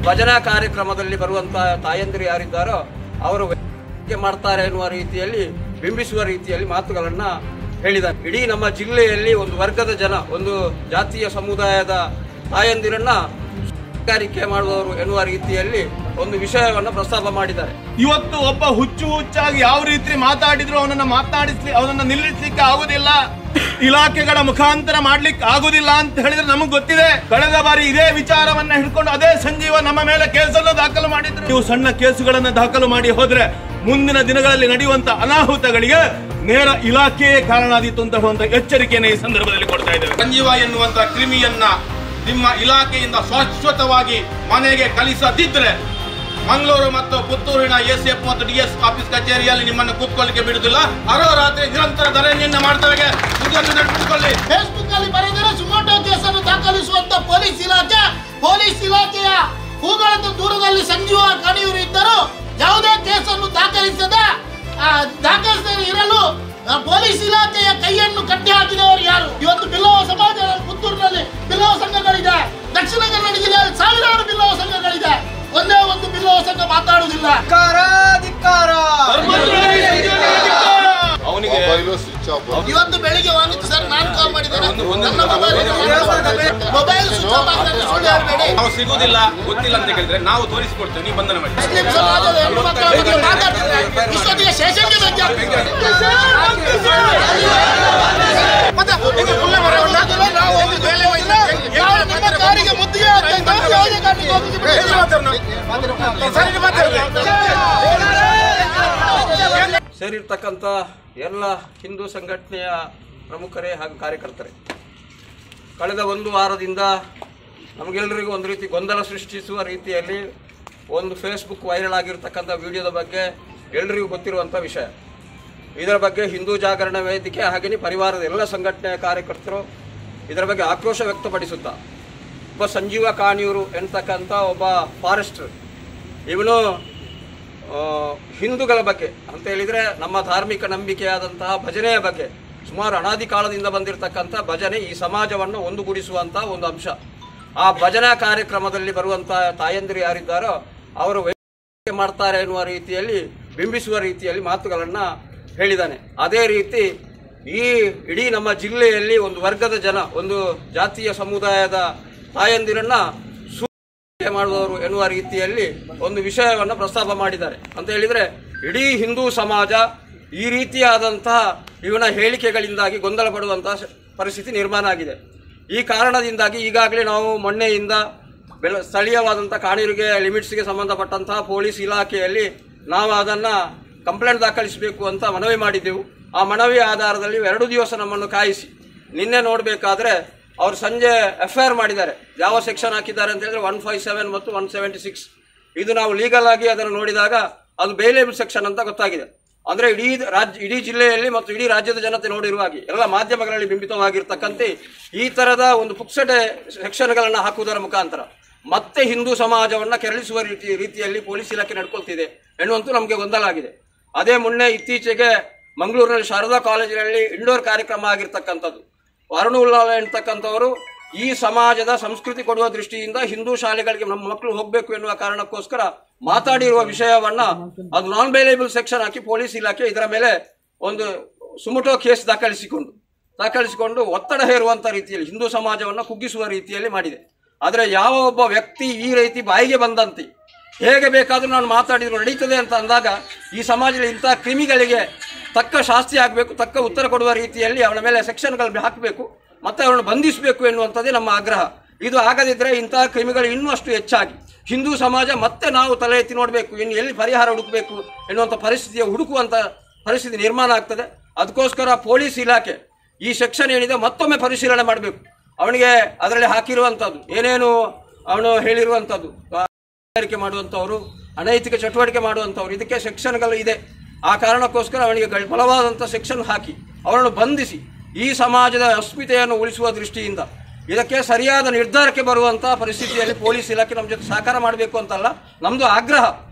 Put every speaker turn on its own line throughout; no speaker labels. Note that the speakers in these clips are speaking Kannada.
ಭಜನಾ ಕಾರ್ಯಕ್ರಮದಲ್ಲಿ ಬರುವಂತಹ ತಾಯಂದಿರು ಯಾರಿದ್ದಾರೋ ಅವರು ಮಾಡ್ತಾರೆ ಎನ್ನುವ ರೀತಿಯಲ್ಲಿ ಬಿಂಬಿಸುವ ರೀತಿಯಲ್ಲಿ ಮಾತುಗಳನ್ನ ಹೇಳಿದ್ದಾರೆ. ಇಡೀ ನಮ್ಮ ಜಿಲ್ಲೆಯಲ್ಲಿ ಒಂದು ವರ್ಗದ ಜನ, ಒಂದು ಜಾತಿಯ ಸಮುದಾಯದ ತಾಯಂದಿರನ್ನ ಕೈಗಾರಿಕೆ ಮಾಡುವವರು ಎನ್ನುವ ರೀತಿಯಲ್ಲಿ ಒಂದು ವಿಷಯವನ್ನು ಪ್ರಸ್ತಾಪ ಮಾಡಿದ್ದಾರೆ.
ಇವತ್ತು ಒಬ್ಬ ಹುಚ್ಚಾಗಿ ಯಾವ ರೀತಿ ಮಾತಾಡಿದ್ರು ಅವನನ್ನ ನಿಲ್ಲಿಸಲಿಕ್ಕೆ ಆಗುದಿಲ್ಲ, ಇಲಾಖೆಗಳ ಮುಖಾಂತರ ಮಾಡ್ಲಿಕ್ಕೆ ಆಗುದಿಲ್ಲ ಅಂತ ಹೇಳಿದ್ರೆ ನಮಗ್ ಗೊತ್ತಿದೆ. ಕಳೆದ ಬಾರಿ ಇದೇ ವಿಚಾರವನ್ನ ಹಿಡ್ಕೊಂಡು ಅದೇ ಸಂಜೀವ ನಮ್ಮ ಮೇಲೆ ಕೇಸನ್ನು ದಾಖಲು ಮಾಡಿದ್ರು. ನೀವು ಸಣ್ಣ ಕೇಸುಗಳನ್ನ ದಾಖಲು ಮಾಡಿ ಹೋದ್ರೆ ಮುಂದಿನ ದಿನಗಳಲ್ಲಿ ನಡೆಯುವಂತ ಅನಾಹುತಗಳಿಗೆ ನೇರ ಇಲಾಖೆಯೇ ಕಾರಣ ಆದೀತು ಅಂತ ಹೇಳುವಂತ ಎಚ್ಚರಿಕೆಯನ್ನು ಈ ಸಂದರ್ಭದಲ್ಲಿ ಕೊಡ್ತಾ ಇದ್ದೇವೆ.
ಸಂಜೀವ ಎನ್ನುವಂತ ಕ್ರಿಮಿಯನ್ನ ನಿಮ್ಮ ಇಲಾಖೆಯಿಂದ ಶಾಶ್ವತವಾಗಿ ಮನೆಗೆ ಕಳಿಸದಿದ್ರೆ ಮಂಗಳೂರು ಮತ್ತು ಪುತ್ತೂರಿನ ಎಸಿಎಫ್ ಮತ್ತು ಡಿಎಸ್ ಆಫೀಸ್ ಕಚೇರಿಯಲ್ಲಿ ನಿಮ್ಮನ್ನು ಕೂತ್ಕೊಳ್ಳಿಕ್ಕೆ ಬಿಡುವುದಿಲ್ಲ. ಅಹೋರಾತ್ರಿ ನಿರಂತರ ಧರಣಿಯನ್ನು ಮಾಡ್ತೇವೆ. ಇದನ್ನು ನೆನಪಿಸಿಕೊಳ್ಳಿ.
ಫೇಸ್ಬುಕ್ ಅಲ್ಲಿ ಬರೆದರೆ ಸುಮೋಟೋ ಕೇಸನ್ನು ದಾಖಲಿಸುವಂತ ಪೊಲೀಸ್ ಇಲಾಖೆಯ ಹೂಗಳಂತ ದೂರದಲ್ಲಿ ಸಂಜೀವ ಕಾಣಿಯೂರು ಇದ್ದರು ಯಾವುದೇ ಕೇಸನ್ನು ದಾಖಲಿಸದೆ ಇರಲು ಪೊಲೀಸ್ ಇಲಾಖೆಯ ಕೈಯನ್ನು ಕಟ್ಟಿ ಹಾಕಿದವರು ಯಾರು? ಇವತ್ತು ಬಿಲ್ಲವ ಸಮಾಜ ಪುತ್ತೂರಿನಲ್ಲಿ ಬಿಲ್ಲವ ಸಂಘಗಳಿದೆ, ದಕ್ಷಿಣ ಕನ್ನಡ ಜಿಲ್ಲೆಯಲ್ಲಿ ಸಾವಿರಾರು ಬಿಲ್ಲವ ಸಂಘಗಳಿದೆ. ಒಂದೇ ಒಂದು ಬಿಲ್ಲವ ಸಂಘ ಮಾತಾಡುವುದಿಲ್ಲ.
ಅವನಿಗೆ
ಇವತ್ತು ಬೆಳಿಗ್ಗೆ ವಾಣಿಜ್ಯ ಸರ್ ನಾನು ಕಾಲ್ ಮಾಡಿದ್ದೇನೆ, ಮೊಬೈಲ್ ಸ್ವಿಚ್ ಆಫ್ ಆಗ್ತದೆ.
ನಾವು ಸಿಗುವುದಿಲ್ಲ ಗೊತ್ತಿಲ್ಲ ಅಂತ ಹೇಳಿದ್ರೆ ನಾವು ತೋರಿಸಿಕೊಡ್ತೇವೆ, ನೀವು ಬಂಧನ ಮಾಡಿ.
ಮುಸ್ಲಿಂ ಸಮಾಜದ ಹೆಣ್ಣು ಮಕ್ಕಳ ಬಗ್ಗೆ ಮಾತಾಡ್ತಿದ್ರೆ ಇಷ್ಟೊತ್ತಿಗೆ ಶೇಷನ್ಗೆ ಕಾರಿಗೆ ಮುತ್ತಿಗೆ
ಸೇರಿರ್ತಕ್ಕಂಥ ಎಲ್ಲ ಹಿಂದೂ ಸಂಘಟನೆಯ ಪ್ರಮುಖರೇ ಹಾಗೂ ಕಾರ್ಯಕರ್ತರೇ, ಕಳೆದ ಒಂದು ವಾರದಿಂದ ನಮಗೆಲ್ಲರಿಗೂ ಒಂದು ರೀತಿ ಗೊಂದಲ ಸೃಷ್ಟಿಸುವ ರೀತಿಯಲ್ಲಿ ಒಂದು ಫೇಸ್ಬುಕ್ ವೈರಲ್ ಆಗಿರ್ತಕ್ಕಂಥ ವಿಡಿಯೋದ ಬಗ್ಗೆ ಎಲ್ಲರಿಗೂ ಗೊತ್ತಿರುವಂಥ ವಿಷಯ. ಇದರ ಬಗ್ಗೆ ಹಿಂದೂ ಜಾಗರಣ ವೇದಿಕೆ ಹಾಗೆಯೇ ಪರಿವಾರದ ಎಲ್ಲ ಸಂಘಟನೆಯ ಕಾರ್ಯಕರ್ತರು ಇದರ ಬಗ್ಗೆ ಆಕ್ರೋಶ ವ್ಯಕ್ತಪಡಿಸುತ್ತಾ ಒಬ್ಬ ಸಂಜೀವ ಕಾಣಿಯೂರು ಎನ್ನತಕ್ಕಂಥ ಒಬ್ಬ ಫಾರೆಸ್ಟರ್, ಇವನು ಹಿಂದೂಗಳ ಬಗ್ಗೆ ಅಂತ ಹೇಳಿದರೆ ನಮ್ಮ ಧಾರ್ಮಿಕ ನಂಬಿಕೆಯಾದಂತಹ ಭಜನೆಯ ಬಗ್ಗೆ ಸುಮಾರು ಅನಾದಿ ಕಾಲದಿಂದ ಬಂದಿರತಕ್ಕಂಥ ಭಜನೆ ಈ ಸಮಾಜವನ್ನು ಒಂದುಗೂಡಿಸುವಂಥ ಒಂದು ಅಂಶ. ಆ ಭಜನಾ ಕಾರ್ಯಕ್ರಮದಲ್ಲಿ ಬರುವಂತಹ ತಾಯಂದಿರು ಯಾರಿದ್ದಾರೋ ಅವರು ಮಾಡ್ತಾರೆ ಎನ್ನುವ ರೀತಿಯಲ್ಲಿ ಬಿಂಬಿಸುವ ರೀತಿಯಲ್ಲಿ ಮಾತುಗಳನ್ನು ಹೇಳಿದ್ದಾನೆ. ಅದೇ ರೀತಿ ಇಡೀ ನಮ್ಮ ಜಿಲ್ಲೆಯಲ್ಲಿ ಒಂದು ವರ್ಗದ ಜನ, ಒಂದು ಜಾತಿಯ ಸಮುದಾಯದ ತಾಯಂದಿರನ್ನ ಮಾಡುವವರು ಎನ್ನುವ ರೀತಿಯಲ್ಲಿ ಒಂದು ವಿಷಯವನ್ನು ಪ್ರಸ್ತಾಪ ಮಾಡಿದ್ದಾರೆ. ಅಂತ ಹೇಳಿದರೆ ಇಡೀ ಹಿಂದೂ ಸಮಾಜ ಈ ರೀತಿಯಾದಂತಹ ಇವನ ಹೇಳಿಕೆಗಳಿಂದಾಗಿ ಗೊಂದಲ ಪಡುವಂತಹ ಪರಿಸ್ಥಿತಿ ನಿರ್ಮಾಣ ಆಗಿದೆ. ಈ ಕಾರಣದಿಂದಾಗಿ ಈಗಾಗಲೇ ನಾವು ಮೊನ್ನೆಯಿಂದ ಸ್ಥಳೀಯವಾದಂಥ ಕಾಣಿಯೂರಿಗೆ ಲಿಮಿಟ್ಸ್ಗೆ ಸಂಬಂಧಪಟ್ಟಂತಹ ಪೊಲೀಸ್ ಇಲಾಖೆಯಲ್ಲಿ ನಾವು ಅದನ್ನು ಕಂಪ್ಲೇಂಟ್ ದಾಖಲಿಸಬೇಕು ಅಂತ ಮನವಿ ಮಾಡಿದ್ದೆವು. ಆ ಮನವಿ ಆಧಾರದಲ್ಲಿ 2 ದಿವಸ ನಮ್ಮನ್ನು ಕಾಯಿಸಿ ನಿನ್ನೆ ನೋಡಬೇಕಾದ್ರೆ ಅವರು ಸಂಜೆ FIR ಮಾಡಿದ್ದಾರೆ. ಯಾವ ಸೆಕ್ಷನ್ ಹಾಕಿದ್ದಾರೆ ಅಂತ ಹೇಳಿದ್ರೆ 157 ಮತ್ತು 176. ಇದು ನಾವು ಲೀಗಲ್ ಆಗಿ ಅದನ್ನು ನೋಡಿದಾಗ ಅದು ಬೇಲೇಬಲ್ ಸೆಕ್ಷನ್ ಅಂತ ಗೊತ್ತಾಗಿದೆ. ಅಂದರೆ ಇಡೀ ಜಿಲ್ಲೆಯಲ್ಲಿ ಮತ್ತು ಇಡೀ ರಾಜ್ಯದ ಜನತೆ ನೋಡಿರುವ ಹಾಗೆ ಎಲ್ಲ ಮಾಧ್ಯಮಗಳಲ್ಲಿ ಬಿಂಬಿತವಾಗಿರ್ತಕ್ಕಂತೆ ಈ ಥರದ ಒಂದು ಪುಕ್ಸಟೆ ಸೆಕ್ಷನ್ಗಳನ್ನು ಹಾಕುವುದರ ಮುಖಾಂತರ ಮತ್ತೆ ಹಿಂದೂ ಸಮಾಜವನ್ನು ಕೆರಳಿಸುವ ರೀತಿಯಲ್ಲಿ ಪೊಲೀಸ್ ಇಲಾಖೆ ನಡ್ಕೊಳ್ತಿದೆ ಎನ್ನುವಂತೂ ನಮಗೆ ಗೊಂದಲ ಆಗಿದೆ. ಅದೇ ಇತ್ತೀಚೆಗೆ ಮಂಗಳೂರಿನಲ್ಲಿ ಶಾರದಾ ಕಾಲೇಜಿನಲ್ಲಿ ಇಂಡೋರ್ ಕಾರ್ಯಕ್ರಮ ಆಗಿರ್ತಕ್ಕಂಥದ್ದು. ಅರುಣುಲ್ಲಾ ಎನ್ನತಕ್ಕಂಥವರು ಈ ಸಮಾಜದ ಸಂಸ್ಕೃತಿ ಕೊಡುವ ದೃಷ್ಟಿಯಿಂದ ಹಿಂದೂ ಶಾಲೆಗಳಿಗೆ ನಮ್ಮ ಮಕ್ಕಳು ಹೋಗಬೇಕು ಎನ್ನುವ ಕಾರಣಕ್ಕೋಸ್ಕರ ಮಾತಾಡಿರುವ ವಿಷಯವನ್ನ ಅದು ನಾನ್ ಬೇಲೇಬಲ್ ಸೆಕ್ಷನ್ ಹಾಕಿ ಪೊಲೀಸ್ ಇಲಾಖೆ ಇದರ ಮೇಲೆ ಒಂದು ಸುಮೋಟೋ ಕೇಸ್ ದಾಖಲಿಸಿಕೊಂಡು ಒತ್ತಡ ಹೇರುವಂತ ರೀತಿಯಲ್ಲಿ ಹಿಂದೂ ಸಮಾಜವನ್ನು ಕುಗ್ಗಿಸುವ ರೀತಿಯಲ್ಲಿ ಮಾಡಿದೆ. ಆದರೆ ಯಾವ ಒಬ್ಬ ವ್ಯಕ್ತಿ ಈ ರೀತಿ ಬಾಯಿಗೆ ಬಂದಂತೆ ಹೇಗೆ ಬೇಕಾದರೂ ನಾನು ಮಾತಾಡಿದ್ರು ನಡೀತದೆ ಅಂತ ಅಂದಾಗ ಈ ಸಮಾಜದಲ್ಲಿ ಇಂತಹ ಕ್ರಿಮಿಗಳಿಗೆ ತಕ್ಕ ಶಾಸ್ತಿ ಆಗಬೇಕು, ತಕ್ಕ ಉತ್ತರ ಕೊಡುವ ರೀತಿಯಲ್ಲಿ ಅವನ ಮೇಲೆ ಸೆಕ್ಷನ್ಗಳು ಹಾಕಬೇಕು ಮತ್ತು ಅವರನ್ನು ಬಂಧಿಸಬೇಕು ಎನ್ನುವಂಥದ್ದೇ ನಮ್ಮ ಆಗ್ರಹ. ಇದು ಆಗದಿದ್ದರೆ ಇಂತಹ ಕ್ರಿಮಿಗಳು ಇನ್ನೂ ಅಷ್ಟು ಹೆಚ್ಚಾಗಿ ಹಿಂದೂ ಸಮಾಜ ಮತ್ತೆ ನಾವು ತಲೆ ಎತ್ತಿ ನೋಡಬೇಕು, ಇನ್ನು ಎಲ್ಲಿ ಪರಿಹಾರ ಹುಡುಕಬೇಕು ಎನ್ನುವಂಥ ಹುಡುಕುವಂಥ ಪರಿಸ್ಥಿತಿ ನಿರ್ಮಾಣ ಆಗ್ತದೆ. ಅದಕ್ಕೋಸ್ಕರ ಪೊಲೀಸ್ ಇಲಾಖೆ ಈ ಸೆಕ್ಷನ್ ಏನಿದೆ ಮತ್ತೊಮ್ಮೆ ಪರಿಶೀಲನೆ ಮಾಡಬೇಕು. ಅವನಿಗೆ ಅದರಲ್ಲಿ ಹಾಕಿರುವಂಥದ್ದು ಏನೇನು ಅವನು ಹೇಳಿರುವಂಥದ್ದು ಮಾಡುವಂಥವ್ರು, ಅನೈತಿಕ ಚಟುವಟಿಕೆ ಮಾಡುವಂಥವ್ರು, ಇದಕ್ಕೆ ಸೆಕ್ಷನ್ಗಳು ಇದೆ. ಆ ಕಾರಣಕ್ಕೋಸ್ಕರ ಅವನಿಗೆ ಬಲವಾದಂಥ ಸೆಕ್ಷನ್ ಹಾಕಿ ಅವರನ್ನು ಬಂಧಿಸಿ ಈ ಸಮಾಜದ ಅಸ್ಮಿತೆಯನ್ನು ಉಳಿಸುವ ದೃಷ್ಟಿಯಿಂದ ಇದಕ್ಕೆ ಸರಿಯಾದ ನಿರ್ಧಾರಕ್ಕೆ ಬರುವಂತಹ ಪರಿಸ್ಥಿತಿಯಲ್ಲಿ ಪೊಲೀಸ್ ಇಲಾಖೆ ನಮ್ಮ ಜೊತೆ ಸಹಕಾರ ಮಾಡಬೇಕು ಅಂತಲ್ಲ ನಮ್ಮದು ಆಗ್ರಹ.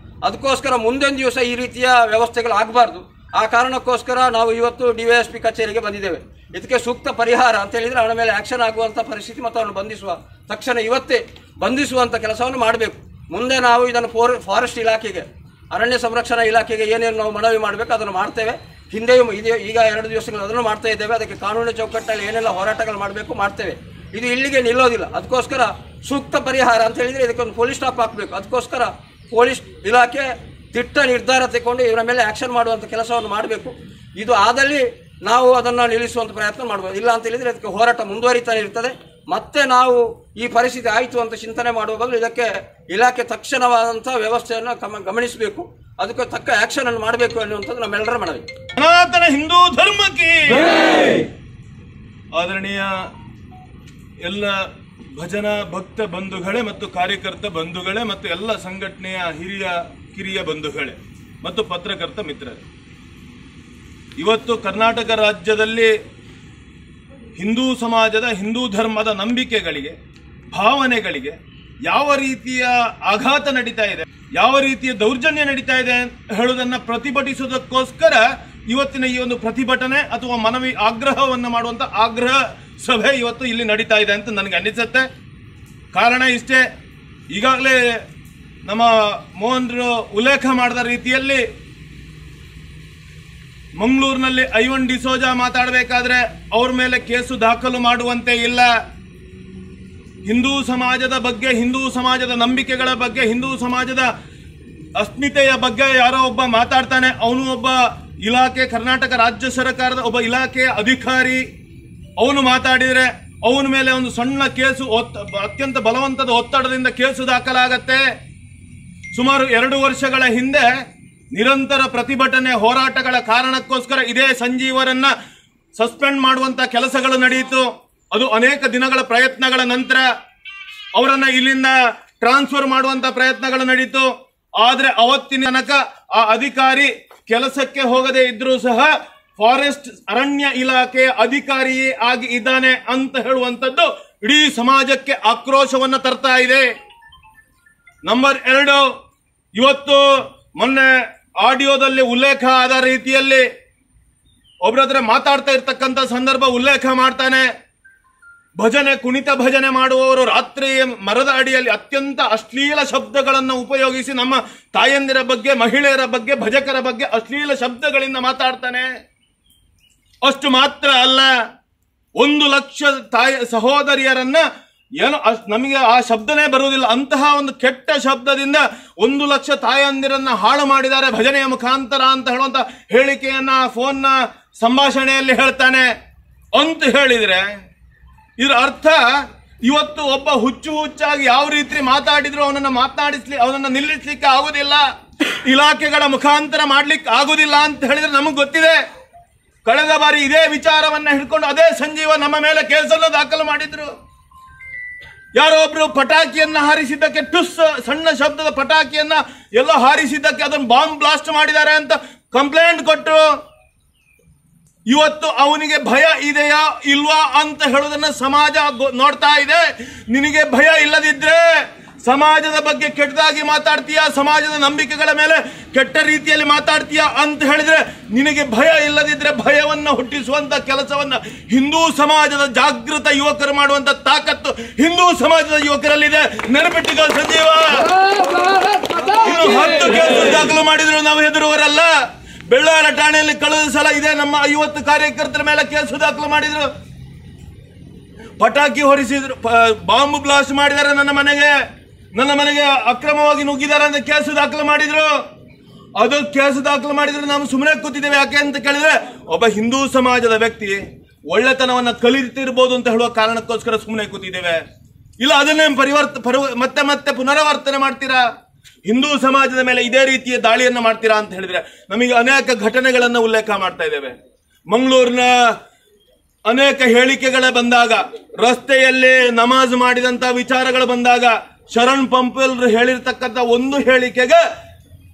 ಅದಕ್ಕೋಸ್ಕರ ಮುಂದಿನ ದಿವಸ ಈ ರೀತಿಯ ವ್ಯವಸ್ಥೆಗಳು ಆಗಬಾರ್ದು. ಆ ಕಾರಣಕ್ಕೋಸ್ಕರ ನಾವು ಇವತ್ತು DYSP ಕಚೇರಿಗೆ ಬಂದಿದ್ದೇವೆ. ಇದಕ್ಕೆ ಸೂಕ್ತ ಪರಿಹಾರ ಅಂತ ಹೇಳಿದರೆ ಅವನ ಮೇಲೆ ಆಕ್ಷನ್ ಆಗುವಂಥ ಪರಿಸ್ಥಿತಿ ಮತ್ತು ಅವನು ತಕ್ಷಣ ಇವತ್ತೇ ಬಂಧಿಸುವಂಥ ಕೆಲಸವನ್ನು ಮಾಡಬೇಕು. ಮುಂದೆ ನಾವು ಇದನ್ನು ಫಾರೆಸ್ಟ್ ಇಲಾಖೆಗೆ, ಅರಣ್ಯ ಸಂರಕ್ಷಣಾ ಇಲಾಖೆಗೆ ಏನೇನು ನಾವು ಮನವಿ ಮಾಡಬೇಕು ಅದನ್ನು ಮಾಡ್ತೇವೆ. ಹಿಂದೆಯೂ ಈಗ 2 ದಿವಸಗಳು ಅದನ್ನು ಮಾಡ್ತಾ ಇದ್ದೇವೆ. ಅದಕ್ಕೆ ಕಾನೂನು ಚೌಕಟ್ಟಲ್ಲಿ ಏನೆಲ್ಲ ಹೋರಾಟಗಳು ಮಾಡಬೇಕು ಮಾಡ್ತೇವೆ. ಇದು ಇಲ್ಲಿಗೆ ನಿಲ್ಲೋದಿಲ್ಲ. ಅದಕ್ಕೋಸ್ಕರ ಸೂಕ್ತ ಪರಿಹಾರ ಅಂತ ಹೇಳಿದರೆ ಇದಕ್ಕೊಂದು ಪೊಲೀಸ್ ಸ್ಟಾಪ್ ಹಾಕಬೇಕು. ಅದಕ್ಕೋಸ್ಕರ ಪೊಲೀಸ್ ಇಲಾಖೆ ದಿಟ್ಟ ನಿರ್ಧಾರ ತಗೊಂಡು ಇವರ ಮೇಲೆ ಆ್ಯಕ್ಷನ್ ಮಾಡುವಂಥ ಕೆಲಸವನ್ನು ಮಾಡಬೇಕು. ಇದು ಆದಲ್ಲಿ ನಾವು ಅದನ್ನು ನಿಲ್ಲಿಸುವಂಥ ಪ್ರಯತ್ನ ಮಾಡ್ಬೋದು. ಇಲ್ಲ ಅಂತ ಹೇಳಿದರೆ ಅದಕ್ಕೆ ಹೋರಾಟ ಮುಂದುವರಿತಾನೆ ಇರ್ತದೆ. ಮತ್ತೆ ನಾವು ಈ ಪರಿಸ್ಥಿತಿ ಆಯಿತು ಅಂತ ಚಿಂತನೆ ಮಾಡುವ ಬದಲು ಇದಕ್ಕೆ ಇಲಾಖೆ ತಕ್ಷಣವಾದಂಥ ವ್ಯವಸ್ಥೆಯನ್ನು ಗಮನಿಸಬೇಕು, ಅದಕ್ಕೆ ತಕ್ಕ ಆಕ್ಷನ್ ಅನ್ನು ಮಾಡಬೇಕು ಅನ್ನುವಂಥದ್ದು ನಮ್ಮೆಲ್ಲರ ಮನವಿ.
ಸನಾತನ ಹಿಂದೂ ಧರ್ಮಕ್ಕೆ ಆದರಣೀಯ ಎಲ್ಲ ಭಜನಾ ಭಕ್ತ ಬಂಧುಗಳೇ ಮತ್ತು ಕಾರ್ಯಕರ್ತ ಬಂಧುಗಳೇ ಮತ್ತು ಎಲ್ಲ ಸಂಘಟನೆಯ ಹಿರಿಯ ಕಿರಿಯ ಬಂಧುಗಳೇ ಮತ್ತು ಪತ್ರಕರ್ತ ಮಿತ್ರರೇ, ಇವತ್ತು ಕರ್ನಾಟಕ ರಾಜ್ಯದಲ್ಲಿ ಹಿಂದೂ ಸಮಾಜದ ಹಿಂದೂ ಧರ್ಮದ ನಂಬಿಕೆಗಳಿಗೆ, ಭಾವನೆಗಳಿಗೆ ಯಾವ ರೀತಿಯ ಆಘಾತ ನಡೀತಾ ಇದೆ, ಯಾವ ರೀತಿಯ ದೌರ್ಜನ್ಯ ನಡೀತಾ ಇದೆ ಹೇಳುವುದನ್ನು ಪ್ರತಿಭಟಿಸುವುದಕ್ಕೋಸ್ಕರ ಇವತ್ತಿನ ಈ ಒಂದು ಪ್ರತಿಭಟನೆ ಅಥವಾ ಮನವಿ ಆಗ್ರಹವನ್ನು ಮಾಡುವಂಥ ಆಗ್ರಹ ಸಭೆ ಇವತ್ತು ಇಲ್ಲಿ ನಡೀತಾ ಇದೆ ಅಂತ ನನಗೆ ಅನಿಸುತ್ತೆ. ಕಾರಣ ಇಷ್ಟೇ, ಈಗಾಗಲೇ ನಮ್ಮ ಮೋಹನ್ರು ಉಲ್ಲೇಖ ಮಾಡಿದ ರೀತಿಯಲ್ಲಿ ಮಂಗಳೂರಿನಲ್ಲಿ ಐವನ್ ಡಿಸೋಜಾ ಮಾತಾಡಬೇಕಾದ್ರೆ ಅವ್ರ ಮೇಲೆ ಕೇಸು ದಾಖಲು ಮಾಡುವಂತೆ ಇಲ್ಲ. ಹಿಂದೂ ಸಮಾಜದ ಬಗ್ಗೆ, ಹಿಂದೂ ಸಮಾಜದ ನಂಬಿಕೆಗಳ ಬಗ್ಗೆ, ಹಿಂದೂ ಸಮಾಜದ ಅಸ್ಮಿತೆಯ ಬಗ್ಗೆ ಯಾರೋ ಒಬ್ಬ ಮಾತಾಡ್ತಾನೆ, ಅವನು ಒಬ್ಬ ಇಲಾಖೆ, ಕರ್ನಾಟಕ ರಾಜ್ಯ ಸರ್ಕಾರದ ಒಬ್ಬ ಇಲಾಖೆಯ ಅಧಿಕಾರಿ, ಅವನು ಮಾತಾಡಿದರೆ ಅವನ ಮೇಲೆ ಒಂದು ಸಣ್ಣ ಕೇಸು, ಅತ್ಯಂತ ಬಲವಂತದ ಒತ್ತಡದಿಂದ ಕೇಸು ದಾಖಲಾಗತ್ತೆ. ಸುಮಾರು 2 ವರ್ಷಗಳ ಹಿಂದೆ ನಿರಂತರ ಪ್ರತಿಭಟನೆ ಹೋರಾಟಗಳ ಕಾರಣಕ್ಕೋಸ್ಕರ ಇದೇ ಸಂಜೀವರನ್ನ ಸಸ್ಪೆಂಡ್ ಮಾಡುವಂತ ಕೆಲಸಗಳು ನಡೆಯಿತು. ಅದು ಅನೇಕ ದಿನಗಳ ಪ್ರಯತ್ನಗಳ ನಂತರ ಅವರನ್ನ ಇಲ್ಲಿಂದ ಟ್ರಾನ್ಸ್ಫರ್ ಮಾಡುವಂತ ಪ್ರಯತ್ನಗಳು ನಡೀತು. ಆದ್ರೆ ಅವತ್ತಿನ ತನಕ ಆ ಅಧಿಕಾರಿ ಕೆಲಸಕ್ಕೆ ಹೋಗದೆ ಇದ್ರೂ ಸಹ ಫಾರೆಸ್ಟ್ ಅರಣ್ಯ ಇಲಾಖೆಯ ಅಧಿಕಾರಿಯೇ ಆಗಿ ಇದ್ದಾನೆ ಅಂತ ಹೇಳುವಂಥದ್ದು ಇಡೀ ಸಮಾಜಕ್ಕೆ ಆಕ್ರೋಶವನ್ನ ತರ್ತಾ ಇದೆ. ನಂಬರ್ 2, ಇವತ್ತು ಮೊನ್ನೆ ಆಡಿಯೋದಲ್ಲಿ ಉಲ್ಲೇಖ ಆದ ರೀತಿಯಲ್ಲಿ ಒಬ್ಬರತ್ರ ಮಾತಾಡ್ತಾ ಇರ್ತಕ್ಕಂಥ ಸಂದರ್ಭ ಉಲ್ಲೇಖ ಮಾಡ್ತಾನೆ. ಕುಣಿತ ಭಜನೆ ಮಾಡುವವರು ರಾತ್ರಿ ಮರದ ಅಡಿಯಲ್ಲಿ ಅತ್ಯಂತ ಅಶ್ಲೀಲ ಶಬ್ದಗಳನ್ನು ಉಪಯೋಗಿಸಿ ನಮ್ಮ ತಾಯಂದಿರ ಬಗ್ಗೆ, ಮಹಿಳೆಯರ ಬಗ್ಗೆ, ಭಜಕರ ಬಗ್ಗೆ ಅಶ್ಲೀಲ ಶಬ್ದಗಳಿಂದ ಮಾತಾಡ್ತಾನೆ. ಅಷ್ಟು ಮಾತ್ರ ಅಲ್ಲ, 1 ಲಕ್ಷ ಸಹೋದರಿಯರನ್ನ ಏನು ನಮಗೆ ಆ ಶಬ್ದನೇ ಬರುವುದಿಲ್ಲ, ಅಂತಹ ಒಂದು ಕೆಟ್ಟ ಶಬ್ದದಿಂದ 1 ಲಕ್ಷ ತಾಯಂದಿರನ್ನ ಹಾಳು ಮಾಡಿದ್ದಾರೆ ಭಜನೆಯ ಮುಖಾಂತರ ಅಂತ ಹೇಳುವಂತ ಹೇಳಿಕೆಯನ್ನ ಫೋನ್ನ ಸಂಭಾಷಣೆಯಲ್ಲಿ ಹೇಳ್ತಾನೆ. ಅಂತ ಹೇಳಿದ್ರೆ ಇದರ ಅರ್ಥ ಇವತ್ತು ಒಬ್ಬ ಹುಚ್ಚಾಗಿ ಯಾವ ರೀತಿ ಮಾತಾಡಿದ್ರು ಅವನನ್ನ ನಿಲ್ಲಿಸ್ಲಿಕ್ಕೆ ಆಗುದಿಲ್ಲ, ಇಲಾಖೆಗಳ ಮುಖಾಂತರ ಮಾಡ್ಲಿಕ್ಕೆ ಆಗುದಿಲ್ಲ ಅಂತ ಹೇಳಿದ್ರೆ ನಮಗ್ ಗೊತ್ತಿದೆ. ಕಳೆದ ಬಾರಿ ಇದೇ ವಿಚಾರವನ್ನ ಹಿಡ್ಕೊಂಡು ಅದೇ ಸಂಜೀವ ನಮ್ಮ ಮೇಲೆ ಕೇಸನ್ನು ದಾಖಲು ಮಾಡಿದ್ರು. ಯಾರೋ ಒಬ್ರು ಪಟಾಕಿಯನ್ನ ಹಾರಿಸಿದ್ದಕ್ಕೆ, ಸಣ್ಣ ಶಬ್ದದ ಪಟಾಕಿಯನ್ನ ಎಲ್ಲೋ ಹಾರಿಸಿದ್ದಕ್ಕೆ ಅದನ್ನು ಬಾಂಬ್ ಬ್ಲಾಸ್ಟ್ ಮಾಡಿದ್ದಾರೆ ಅಂತ ಕಂಪ್ಲೇಂಟ್ ಕೊಟ್ಟರು. ಇವತ್ತು ಅವನಿಗೆ ಭಯ ಇದೆಯಾ ಇಲ್ವಾ ಅಂತ ಹೇಳೋದನ್ನ ಸಮಾಜ ನೋಡ್ತಾ ಇದೆ. ನಿನಗೆ ಭಯ ಇಲ್ಲದಿದ್ರೆ ಸಮಾಜದ ಬಗ್ಗೆ ಕೆಟ್ಟದಾಗಿ ಮಾತಾಡ್ತೀಯಾ, ಸಮಾಜದ ನಂಬಿಕೆಗಳ ಮೇಲೆ ಕೆಟ್ಟ ರೀತಿಯಲ್ಲಿ ಮಾತಾಡ್ತೀಯಾ ಅಂತ ಹೇಳಿದ್ರೆ, ನಿನಗೆ ಭಯ ಇಲ್ಲದಿದ್ರೆ ಭಯವನ್ನ ಹುಟ್ಟಿಸುವಂತ ಕೆಲಸವನ್ನ ಹಿಂದೂ ಸಮಾಜದ ಜಾಗೃತ ಯುವಕರು ಮಾಡುವಂತ ತಾಕತ್ತು ಹಿಂದೂ ಸಮಾಜದ ಯುವಕರಲ್ಲಿದೆ. ನೆನಪಿಟ್ಟಿಗ ಸಂಜೀವ, ಇನ್ನು 10 ಕೇಸು ದಾಖಲು ಮಾಡಿದ್ರು ನಾವು ಹೆದರುವರಲ್ಲ. ಬೆಳ್ಳಾರ ಠಾಣೆಯಲ್ಲಿ ಕಳೆದ ಸಲ ಇದೆ ನಮ್ಮ 50 ಕಾರ್ಯಕರ್ತರ ಮೇಲೆ ಕೇಸು ದಾಖಲು ಮಾಡಿದ್ರು. ಪಟಾಕಿ ಹೊರಿಸಿದ್ರು, ಬಾಂಬ್ ಬ್ಲಾಸ್ಟ್ ಮಾಡಿದ್ದಾರೆ, ನನ್ನ ಮನೆಗೆ ಅಕ್ರಮವಾಗಿ ನುಗ್ಗಿದ್ದಾರೆ ಅಂತ ಕೇಸು ದಾಖಲು ಮಾಡಿದ್ರು. ಅದು ಕೇಸು ದಾಖಲು ಮಾಡಿದ್ರು ನಾವು ಸುಮ್ಮನೆ ಕೂತಿದ್ದೇವೆ. ಯಾಕೆ ಅಂತ ಕೇಳಿದ್ರೆ, ಒಬ್ಬ ಹಿಂದೂ ಸಮಾಜದ ವ್ಯಕ್ತಿ ಒಳ್ಳೆತನವನ್ನ ಕಲಿತಿರ್ಬೋದು ಅಂತ ಹೇಳುವ ಕಾರಣಕ್ಕೋಸ್ಕರ ಸುಮ್ಮನೆ ಕೂತಿದ್ದೇವೆ. ಇಲ್ಲ ಅದನ್ನೇ ಮತ್ತೆ ಪುನರಾವರ್ತನೆ ಮಾಡ್ತೀರಾ, ಹಿಂದೂ ಸಮಾಜದ ಮೇಲೆ ಇದೇ ರೀತಿಯ ದಾಳಿಯನ್ನ ಮಾಡ್ತೀರಾ ಅಂತ ಹೇಳಿದ್ರೆ ನಮಗೆ ಅನೇಕ ಘಟನೆಗಳನ್ನ ಉಲ್ಲೇಖ ಮಾಡ್ತಾ ಇದ್ದೇವೆ. ಮಂಗಳೂರಿನ ಅನೇಕ ಹೇಳಿಕೆಗಳ ಬಂದಾಗ, ರಸ್ತೆಯಲ್ಲಿ ನಮಾಜ್ ಮಾಡಿದಂತ ವಿಚಾರಗಳು ಬಂದಾಗ, ಶರಣ್ ಪಂಪಲ್ ಹೇಳಿರ್ತಕ್ಕಂಥ ಒಂದು ಹೇಳಿಕೆಗೆ